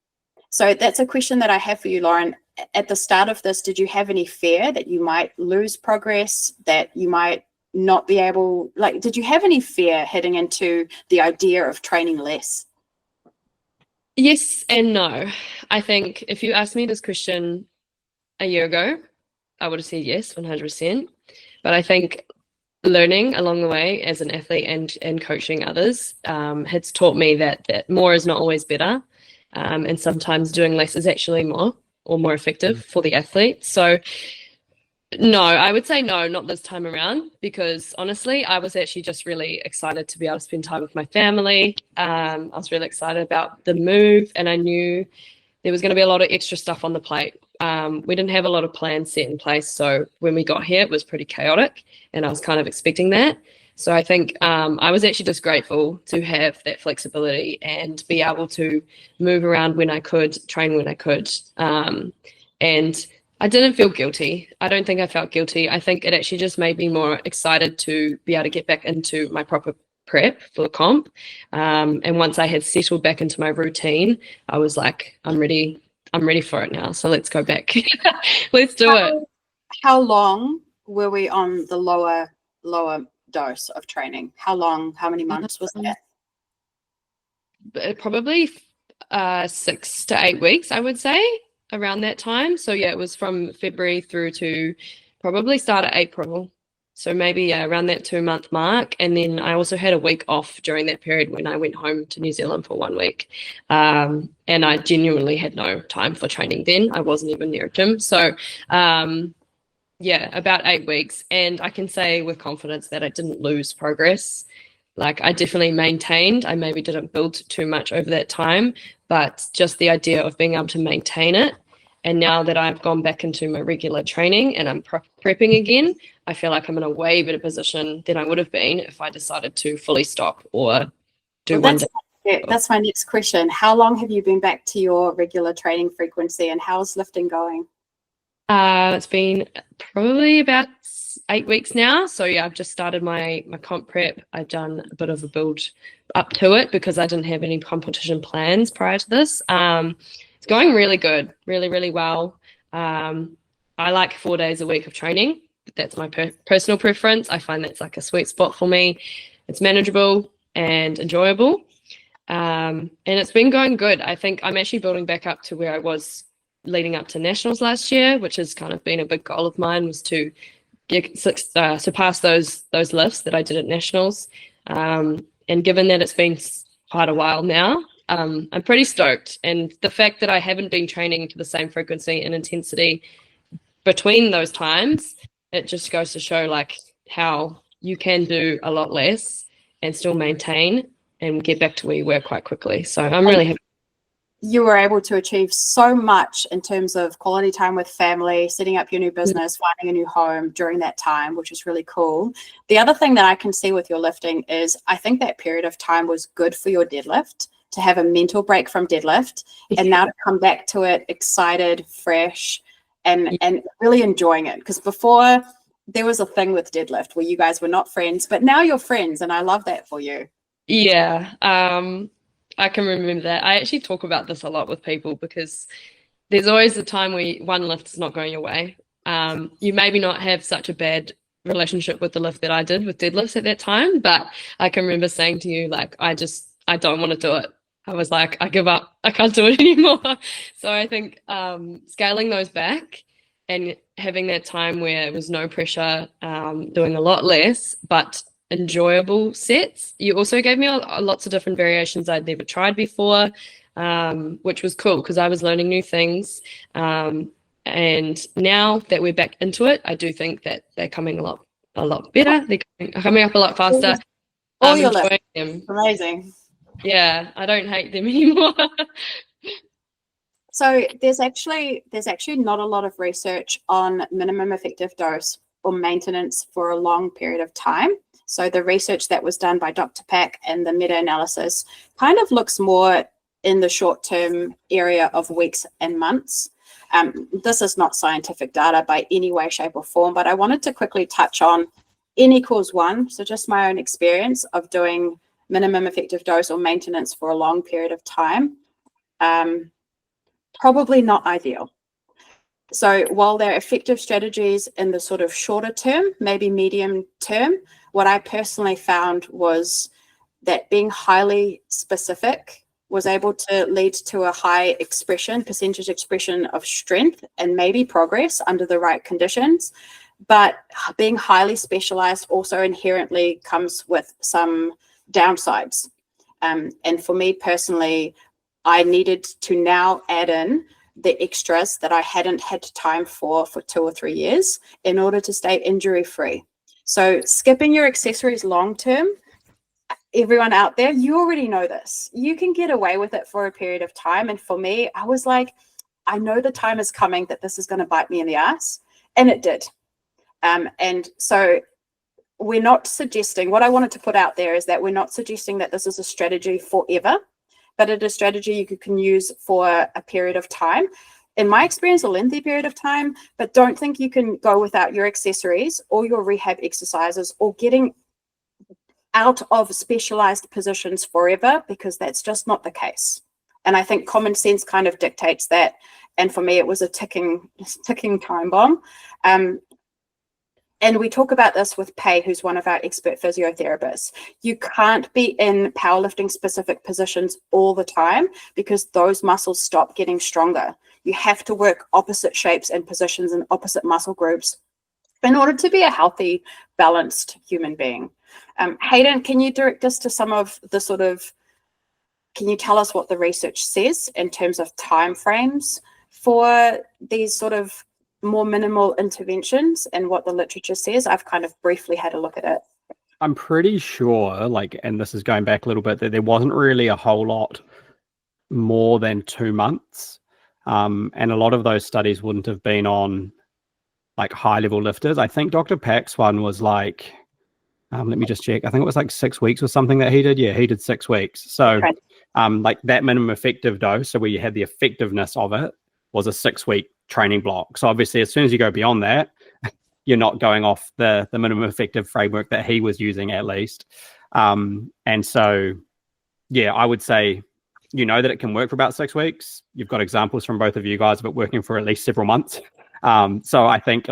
So that's a question that I have for you, Lauren. At the start of this, did you have any fear that you might lose progress, that you might not be able, like, did you have any fear heading into the idea of training less? Yes and no. I think if you asked me this question a year ago, I would have said yes, 100%. But I think learning along the way as an athlete and coaching others has taught me that more is not always better. And sometimes doing less is actually more effective for the athlete. So no, I would say no, not this time around, because honestly, I was actually just really excited to be able to spend time with my family. I was really excited about the move, and I knew there was going to be a lot of extra stuff on the plate. We didn't have a lot of plans set in place. So when we got here, it was pretty chaotic, and I was kind of expecting that. So I think I was actually just grateful to have that flexibility and be able to move around when I could, train when I could. And I didn't feel guilty. I don't think I felt guilty. I think it actually just made me more excited to be able to get back into my proper prep for the comp. And once I had settled back into my routine, I was like, I'm ready for it now. So let's go back. Let's do it. How long were we on the lower dose of training? How many months was that? Probably 6 to 8 weeks, I would say, around that time. So yeah, it was from February through to probably start of April. So maybe around that 2-month mark. And then I also had a week off during that period when I went home to New Zealand for 1 week. And I genuinely had no time for training then. I wasn't even near a gym. So yeah, about 8 weeks. And I can say with confidence that I didn't lose progress. Like, I definitely maintained. I maybe didn't build too much over that time, but just the idea of being able to maintain it. And now that I've gone back into my regular training and I'm prepping again, I feel like I'm in a way better position than I would have been if I decided to fully stop or do one day. Yeah, that's my next question. How long have you been back to your regular training frequency, and how's lifting going? It's been probably about 8 weeks now. So yeah, I've just started my comp prep. I've done a bit of a build up to it because I didn't have any competition plans prior to this. It's going really good, really, really well. I like 4 days a week of training. That's my personal preference. I find that's like a sweet spot for me. It's manageable and enjoyable. And it's been going good. I think I'm actually building back up to where I was leading up to nationals last year, which has kind of been a big goal of mine, was to surpass those lifts that I did at nationals. And given that it's been quite a while now, I'm pretty stoked. And the fact that I haven't been training to the same frequency and intensity between those times, it just goes to show like how you can do a lot less and still maintain and get back to where you were quite quickly. So I'm really happy. You were able to achieve so much in terms of quality time with family, setting up your new business, finding a new home during that time, which is really cool. The other thing that I can see with your lifting is I think that period of time was good for your deadlift, to have a mental break from deadlift, and now to come back to it excited, fresh, and really enjoying it. Because before, there was a thing with deadlift where you guys were not friends, but now you're friends, and I love that for you. Yeah. I can remember that. I actually talk about this a lot with people because there's always a time where one lift is not going your way. You maybe not have such a bad relationship with the lift that I did with deadlifts at that time, but I can remember saying to you, like, I don't want to do it. I was like, I give up. I can't do it anymore. So I think scaling those back and having that time where it was no pressure, doing a lot less, but enjoyable sets. You also gave me lots of different variations I'd never tried before, which was cool because I was learning new things. And now that we're back into it, I do think that they're coming a lot better. They're coming up a lot faster. All your lifts. Them. Amazing. Yeah, I don't hate them anymore. So there's actually not a lot of research on minimum effective dose or maintenance for a long period of time. So the research that was done by Dr. Pack and the meta-analysis kind of looks more in the short-term area of weeks and months. This is not scientific data by any way, shape, or form, but I wanted to quickly touch on N=1, so just my own experience of doing minimum effective dose or maintenance for a long period of time. Probably not ideal. So while there are effective strategies in the sort of shorter term, maybe medium term, what I personally found was that being highly specific was able to lead to a high percentage expression of strength and maybe progress under the right conditions. But being highly specialized also inherently comes with some downsides. And for me personally, I needed to now add in the extras that I hadn't had time for 2 or 3 years in order to stay injury free. So skipping your accessories long term, everyone out there, you already know this. You can get away with it for a period of time. And for me, I was like, I know the time is coming that this is going to bite me in the ass. And it did. And so we're not suggesting, what I wanted to put out there is that we're not suggesting that this is a strategy forever, but it is a strategy you can use for a period of time. In my experience, a lengthy period of time, but don't think you can go without your accessories or your rehab exercises or getting out of specialized positions forever, because that's just not the case. And I think common sense kind of dictates that. And for me, it was a ticking time bomb. And we talk about this with Pei, who's one of our expert physiotherapists. You can't be in powerlifting specific positions all the time because those muscles stop getting stronger. You have to work opposite shapes and positions and opposite muscle groups in order to be a healthy, balanced human being. Hayden, can you direct us to some of the can you tell us what the research says in terms of timeframes for these sort of more minimal interventions and what the literature says? I've kind of briefly had a look at it. I'm pretty sure, and this is going back a little bit, that there wasn't really a whole lot more than 2 months. And a lot of those studies wouldn't have been on high level lifters. I think Dr. Pack's one was let me just check. I think it was 6 weeks or something that he did. Yeah, he did 6 weeks. So okay. That minimum effective dose, so where you had the effectiveness of it, was a 6-week training block. So obviously, as soon as you go beyond that, you're not going off the minimum effective framework that he was using, at least. And so, yeah, I would say, that it can work for about 6 weeks. You've got examples from both of you guys of it working for at least several months. So I think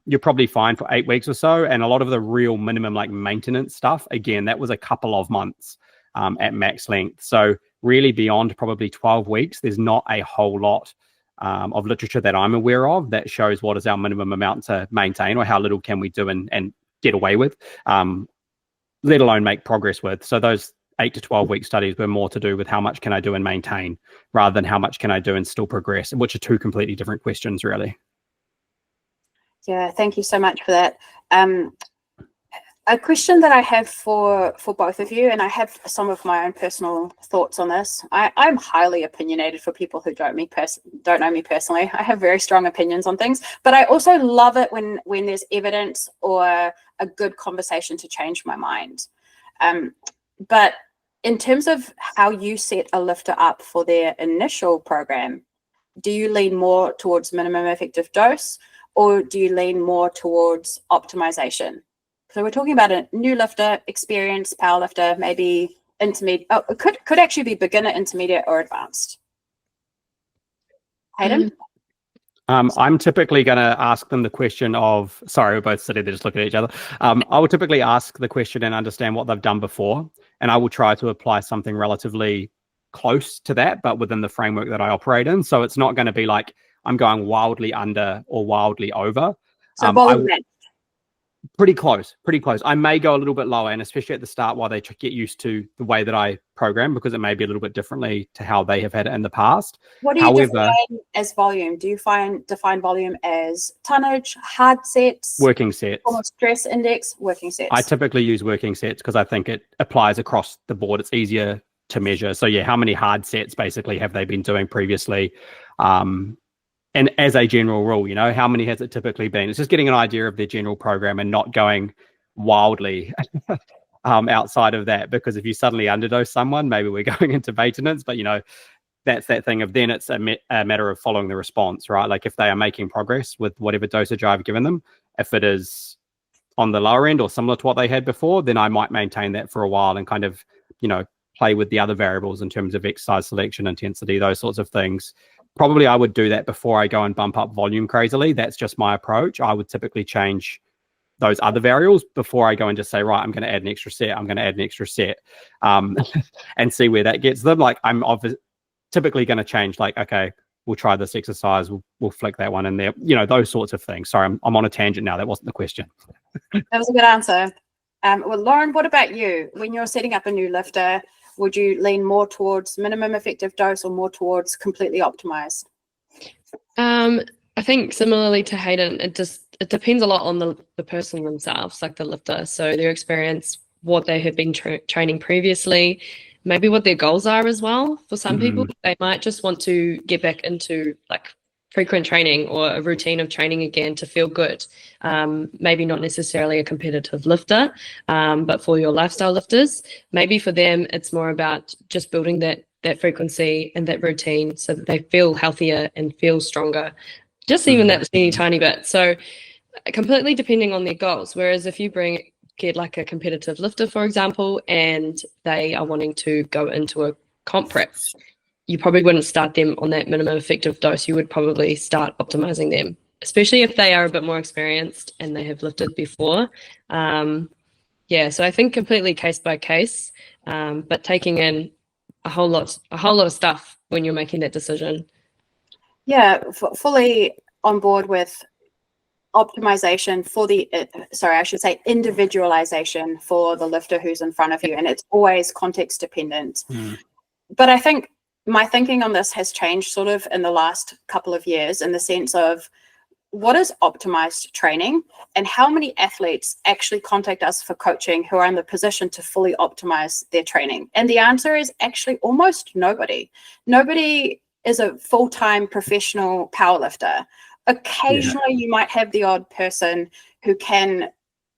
you're probably fine for 8 weeks or so. And a lot of the real minimum maintenance stuff, again, that was a couple of months at max length. So really beyond probably 12 weeks, there's not a whole lot of literature that I'm aware of that shows what is our minimum amount to maintain or how little can we do and get away with, let alone make progress with. So those 8 to 12 week studies were more to do with how much can I do and maintain rather than how much can I do and still progress, which are two completely different questions, really. Yeah, thank you so much for that. A question that I have for both of you, and I have some of my own personal thoughts on this. I'm highly opinionated for people who don't know me personally. I have very strong opinions on things, but I also love it when there's evidence or a good conversation to change my mind. But in terms of how you set a lifter up for their initial program, do you lean more towards minimum effective dose, or do you lean more towards optimization? So we're talking about a new lifter, experienced power lifter, maybe intermediate. Oh, it could actually be beginner, intermediate, or advanced. Hayden? I'm typically going to ask them the question of, sorry, we're both sitting there just looking at each other. I will typically ask the question and understand what they've done before, and I will try to apply something relatively close to that, but within the framework that I operate in. So it's not going to be I'm going wildly under or wildly over. So pretty close. I may go a little bit lower, and especially at the start while they get used to the way that I program, because it may be a little bit differently to how they have had it in the past. What do you define as volume? Do you define volume as tonnage, hard sets, working sets, or stress index, working sets? I typically use working sets because I think it applies across the board. It's easier to measure. So yeah, how many hard sets basically have they been doing previously? And as a general rule, how many has it typically been? It's just getting an idea of their general program and not going wildly outside of that, because if you suddenly underdose someone, maybe we're going into maintenance, but that's that thing of then it's a matter of following the response, right? Like if they are making progress with whatever dosage I've given them, if it is on the lower end or similar to what they had before, then I might maintain that for a while and kind of, play with the other variables in terms of exercise selection, intensity, those sorts of things. Probably I would do that before I go and bump up volume crazily. That's just my approach. I would typically change those other variables before I go and just say, right, I'm going to add an extra set. I'm going to add an extra set and see where that gets them. Like I'm typically going to change, like, okay, we'll try this exercise. We'll flick that one in there, those sorts of things. Sorry, I'm on a tangent now. That wasn't the question. That was a good answer. Well, Lauren, what about you? When you're setting up a new lifter, would you lean more towards minimum effective dose or more towards completely optimized? I think similarly to Hayden, it depends a lot on the person themselves, like the lifter. So their experience, what they have been training previously, maybe what their goals are as well. For some people, they might just want to get back into like frequent training or a routine of training again to feel good. Maybe not necessarily a competitive lifter, but for your lifestyle lifters, maybe for them, it's more about just building that frequency and that routine so that they feel healthier and feel stronger, just even that tiny bit. So completely depending on their goals. Whereas if you get like a competitive lifter, for example, and they are wanting to go into a comp prep, you probably wouldn't start them on that minimum effective dose. You would probably start optimizing them, especially if they are a bit more experienced and they have lifted before. So I think completely case by case, but taking in a whole lot of stuff when you're making that decision. Yeah, fully on board with optimization for individualization for the lifter who's in front of you, and it's always context dependent. But I think my thinking on this has changed sort of in the last couple of years, in the sense of what is optimized training and how many athletes actually contact us for coaching who are in the position to fully optimize their training. And the answer is actually almost nobody. Nobody is a full-time professional powerlifter. Occasionally you might have the odd person who can,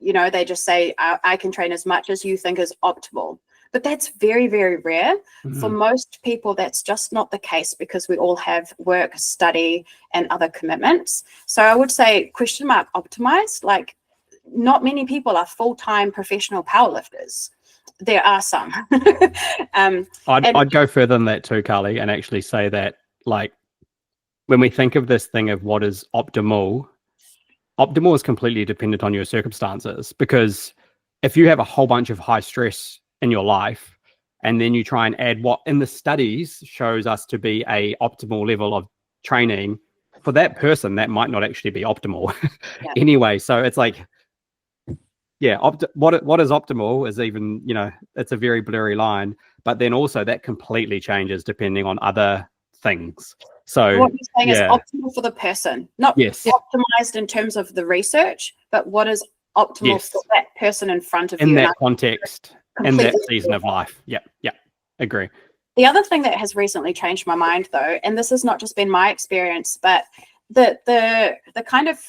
they just say, I can train as much as you think is optimal. But that's very, very rare. For most people, that's just not the case, because we all have work, study, and other commitments. So I would say question mark optimized, like not many people are full-time professional powerlifters. There are some. I'd go further than that too, Carli, and actually say that, like, when we think of this thing of what is optimal is completely dependent on your circumstances. Because if you have a whole bunch of high stress in your life, and then you try and add what in the studies shows us to be a optimal level of training, for that person, that might not actually be optimal anyway. So it's like, what is optimal is even, it's a very blurry line, but then also that completely changes depending on other things. So what you're saying is optimal for the person, not optimized in terms of the research, but what is optimal for that person in front of you. In that context, in that season of life. Yeah, agree. The other thing that has recently changed my mind, though, and this has not just been my experience, but the kind of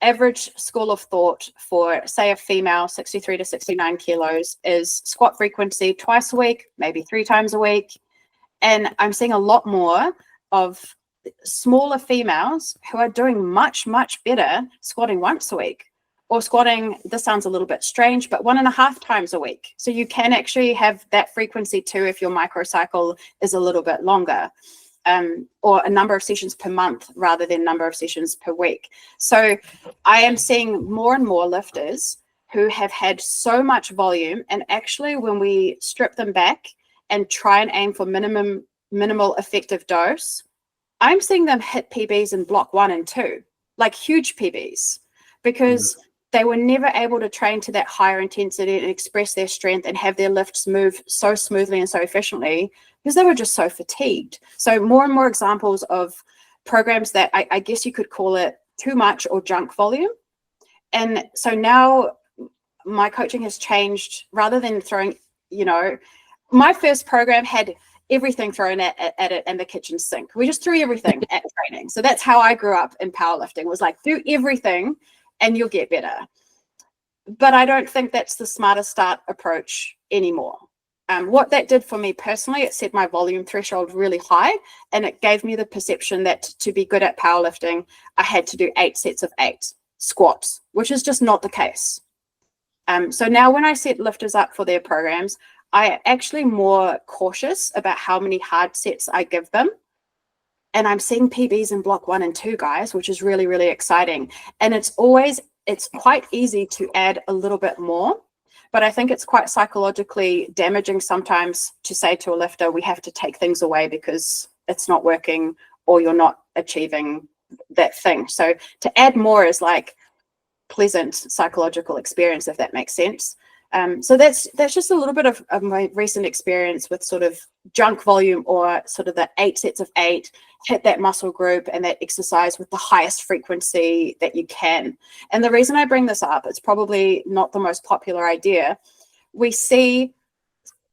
average school of thought for, say, a female 63 to 69 kilos is squat frequency twice a week, maybe 3 times a week. And I'm seeing a lot more of smaller females who are doing much, much better squatting once a week, or squatting, this sounds a little bit strange, but 1.5 times a week. So you can actually have that frequency too if your microcycle is a little bit longer, or a number of sessions per month rather than number of sessions per week. So I am seeing more and more lifters who have had so much volume, and actually when we strip them back and try and aim for minimal effective dose, I'm seeing them hit PBs in block 1 and 2, like huge PBs, because they were never able to train to that higher intensity and express their strength and have their lifts move so smoothly and so efficiently, because they were just so fatigued. So more and more examples of programs that I guess you could call it too much or junk volume. And so now my coaching has changed. Rather than throwing, my first program had everything thrown at it and the kitchen sink. We just threw everything at training. So that's how I grew up in powerlifting, was like, do everything and you'll get better. But I don't think that's the smarter start approach anymore. What that did for me personally, it set my volume threshold really high, and it gave me the perception that to be good at powerlifting, I had to do 8 sets of 8 squats, which is just not the case. So now when I set lifters up for their programs, I actually more cautious about how many hard sets I give them. And I'm seeing PBs in block 1 and 2, guys, which is really, really exciting. And it's quite easy to add a little bit more. But I think it's quite psychologically damaging sometimes to say to a lifter, we have to take things away because it's not working or you're not achieving that thing. So to add more is like pleasant psychological experience, if that makes sense. So that's just a little bit of my recent experience with sort of junk volume, or sort of the 8 sets of 8, hit that muscle group and that exercise with the highest frequency that you can. And the reason I bring this up, it's probably not the most popular idea. We see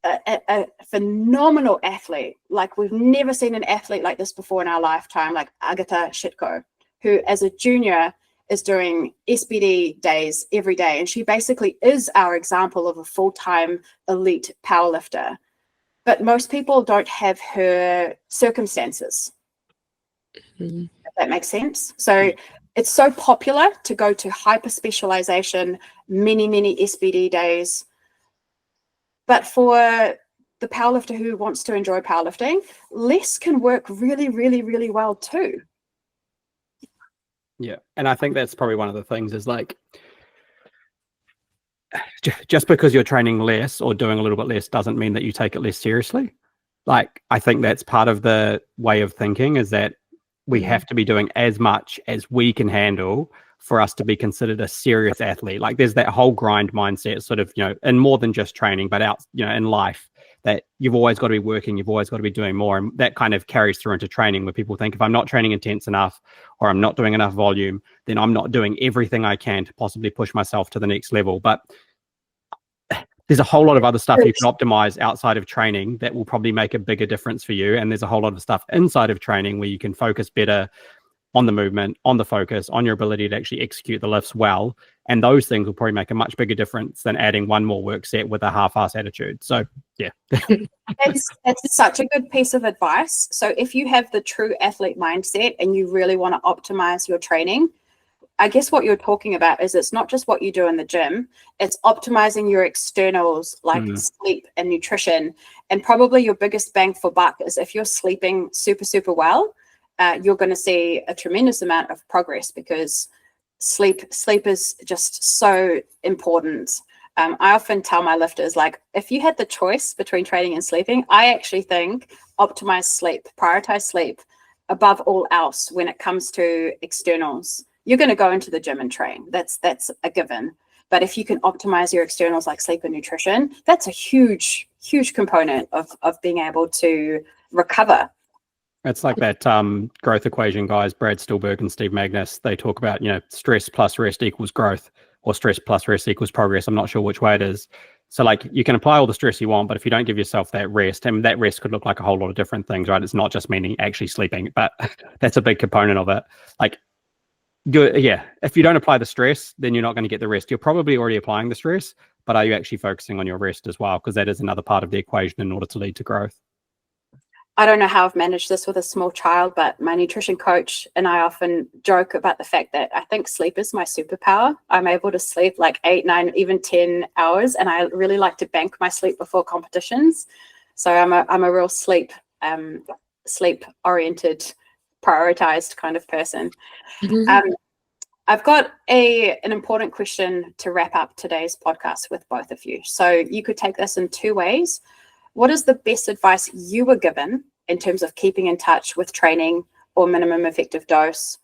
a phenomenal athlete, like we've never seen an athlete like this before in our lifetime, like Agata Shitko, who as a junior is doing SBD days every day. And she basically is our example of a full-time elite powerlifter. But most people don't have her circumstances, if that makes sense. So it's so popular to go to hyper specialization, many SBD days. But for the powerlifter who wants to enjoy powerlifting, less can work really well too. Yeah, and I think that's probably one of the things is like, just because you're training less or doing a little bit less doesn't mean that you take it less seriously. Like, I think that's part of the way of thinking, is that we have to be doing as much as we can handle for us to be considered a serious athlete. Like, there's that whole grind mindset sort of, and more than just training, but out, in life, that you've always got to be working, you've always got to be doing more. And that kind of carries through into training, where people think if I'm not training intense enough, or I'm not doing enough volume, then I'm not doing everything I can to possibly push myself to the next level. But there's a whole lot of other stuff you can optimize outside of training that will probably make a bigger difference for you. And there's a whole lot of stuff inside of training where you can focus better on the movement, on the focus, on your ability to actually execute the lifts well. And those things will probably make a much bigger difference than adding one more work set with a half-ass attitude. So, yeah. That's such a good piece of advice. So if you have the true athlete mindset and you really want to optimize your training, I guess what you're talking about is it's not just what you do in the gym, it's optimizing your externals like sleep and nutrition. And probably your biggest bang for buck is if you're sleeping super well, you're going to see a tremendous amount of progress, because sleep is just so important. I often tell my lifters, like, if you had the choice between training and sleeping, I actually think optimize sleep, prioritize sleep above all else when it comes to externals. You're going to go into the gym and train. That's a given. But if you can optimize your externals like sleep and nutrition, that's a huge component of being able to recover. It's like that growth equation, guys, Brad Stillberg and Steve Magnus, they talk about, stress plus rest equals growth, or stress plus rest equals progress. I'm not sure which way it is. So like, you can apply all the stress you want, but if you don't give yourself that rest, and that rest could look like a whole lot of different things, right? It's not just meaning actually sleeping, but that's a big component of it. Like, if you don't apply the stress, then you're not going to get the rest. You're probably already applying the stress, but are you actually focusing on your rest as well? Because that is another part of the equation in order to lead to growth. I don't know how I've managed this with a small child, but my nutrition coach and I often joke about the fact that I think sleep is my superpower. I'm able to sleep like 8, 9, even 10 hours, and I really like to bank my sleep before competitions. So I'm a real sleep oriented, prioritized kind of person. I've got an important question to wrap up today's podcast with both of you. So you could take this in 2 ways. What is the best advice you were given in terms of keeping in touch with training or minimum effective dose?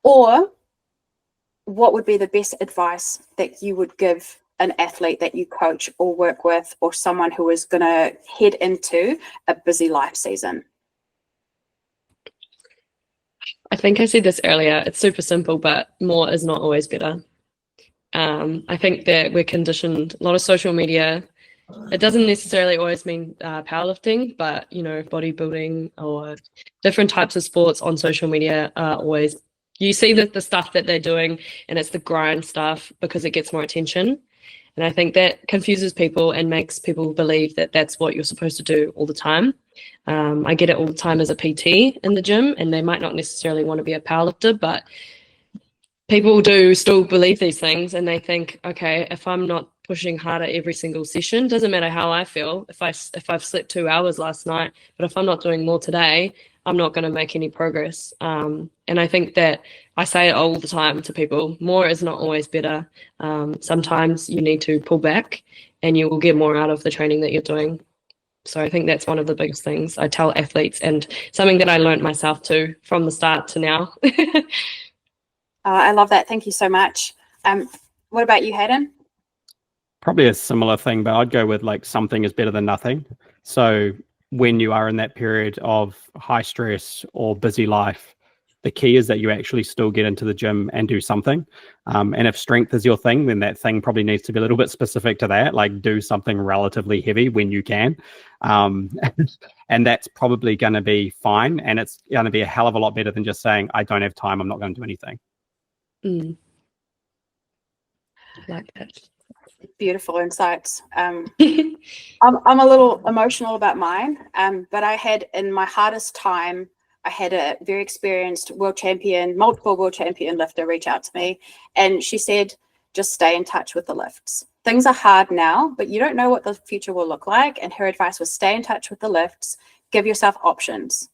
Or what would be the best advice that you would give an athlete that you coach or work with, or someone who is going to head into a busy life season? I think I said this earlier, it's super simple, but more is not always better. I think that we're conditioned, a lot of social media It doesn't necessarily always mean powerlifting, but bodybuilding or different types of sports on social media are always, you see the stuff that they're doing, and it's the grind stuff because it gets more attention. And I think that confuses people and makes people believe that that's what you're supposed to do all the time. I get it all the time as a PT in the gym, and they might not necessarily want to be a powerlifter, but people do still believe these things, and they think, okay, if I'm not pushing harder every single session, doesn't matter how I feel. If I've slept 2 hours last night, but if I'm not doing more today, I'm not going to make any progress. And I think that I say it all the time to people, more is not always better. Sometimes you need to pull back and you will get more out of the training that you're doing. So I think that's one of the biggest things I tell athletes, and something that I learned myself too from the start to now. I love that. Thank you so much. What about you, Hayden? Probably a similar thing, but I'd go with like something is better than nothing. So when you are in that period of high stress or busy life, the key is that you actually still get into the gym and do something. And if strength is your thing, then that thing probably needs to be a little bit specific to that, like do something relatively heavy when you can. And that's probably going to be fine. And it's going to be a hell of a lot better than just saying, I don't have time, I'm not going to do anything. Like that. Beautiful insights. I'm a little emotional about mine, but I had in my hardest time, I had a very experienced multiple world champion lifter reach out to me, and she said, just stay in touch with the lifts. Things are hard now, but you don't know what the future will look like. And her advice was stay in touch with the lifts, give yourself options.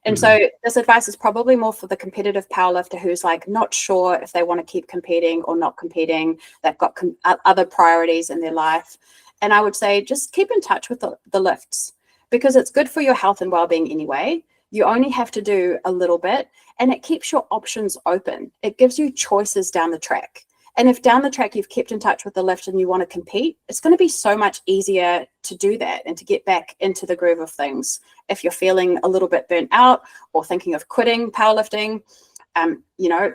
And so this advice is probably more for the competitive powerlifter who's like not sure if they want to keep competing or not competing. They've got other priorities in their life. And I would say just keep in touch with the lifts, because it's good for your health and well-being anyway. You only have to do a little bit, and it keeps your options open. It gives you choices down the track. And if down the track you've kept in touch with the lift and you want to compete, it's going to be so much easier to do that and to get back into the groove of things. If you're feeling a little bit burnt out or thinking of quitting powerlifting,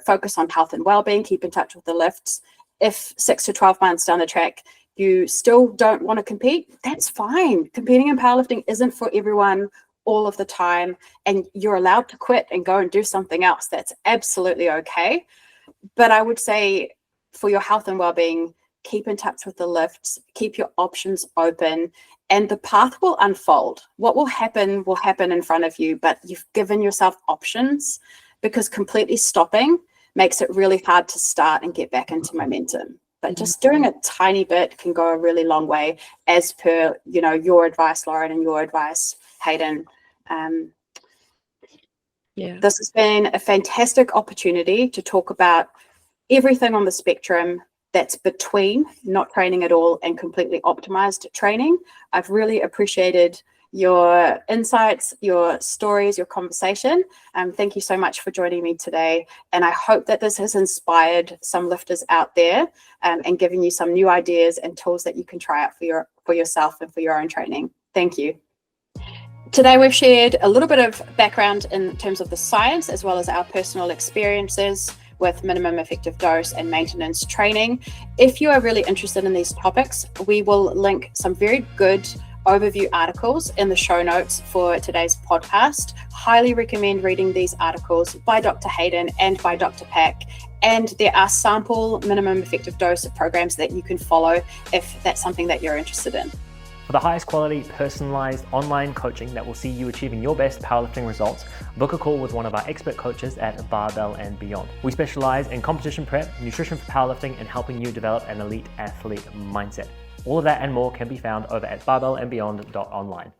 focus on health and well-being, keep in touch with the lifts. If 6 to 12 months down the track, you still don't want to compete, that's fine. Competing in powerlifting isn't for everyone all of the time, and you're allowed to quit and go and do something else. That's absolutely okay. But I would say for your health and well-being, keep in touch with the lifts, keep your options open, and the path will unfold. What will happen in front of you, but you've given yourself options, because completely stopping makes it really hard to start and get back into momentum. But just doing a tiny bit can go a really long way, as per, your advice, Lauren, and your advice, Hayden. This has been a fantastic opportunity to talk about everything on the spectrum that's between not training at all and completely optimized training. I've really appreciated your insights, your stories, your conversation. Thank you so much for joining me today. And I hope that this has inspired some lifters out there, and given you some new ideas and tools that you can try out for yourself and for your own training. Thank you. Today, we've shared a little bit of background in terms of the science, as well as our personal experiences with minimum effective dose and maintenance training. If you are really interested in these topics, we will link some very good overview articles in the show notes for today's podcast. Highly recommend reading these articles by Dr. Hayden and by Dr. Pack. And there are sample minimum effective dose programs that you can follow if that's something that you're interested in. For the highest quality, personalized online coaching that will see you achieving your best powerlifting results, book a call with one of our expert coaches at Barbell and Beyond. We specialize in competition prep, nutrition for powerlifting, and helping you develop an elite athlete mindset. All of that and more can be found over at barbellandbeyond.online.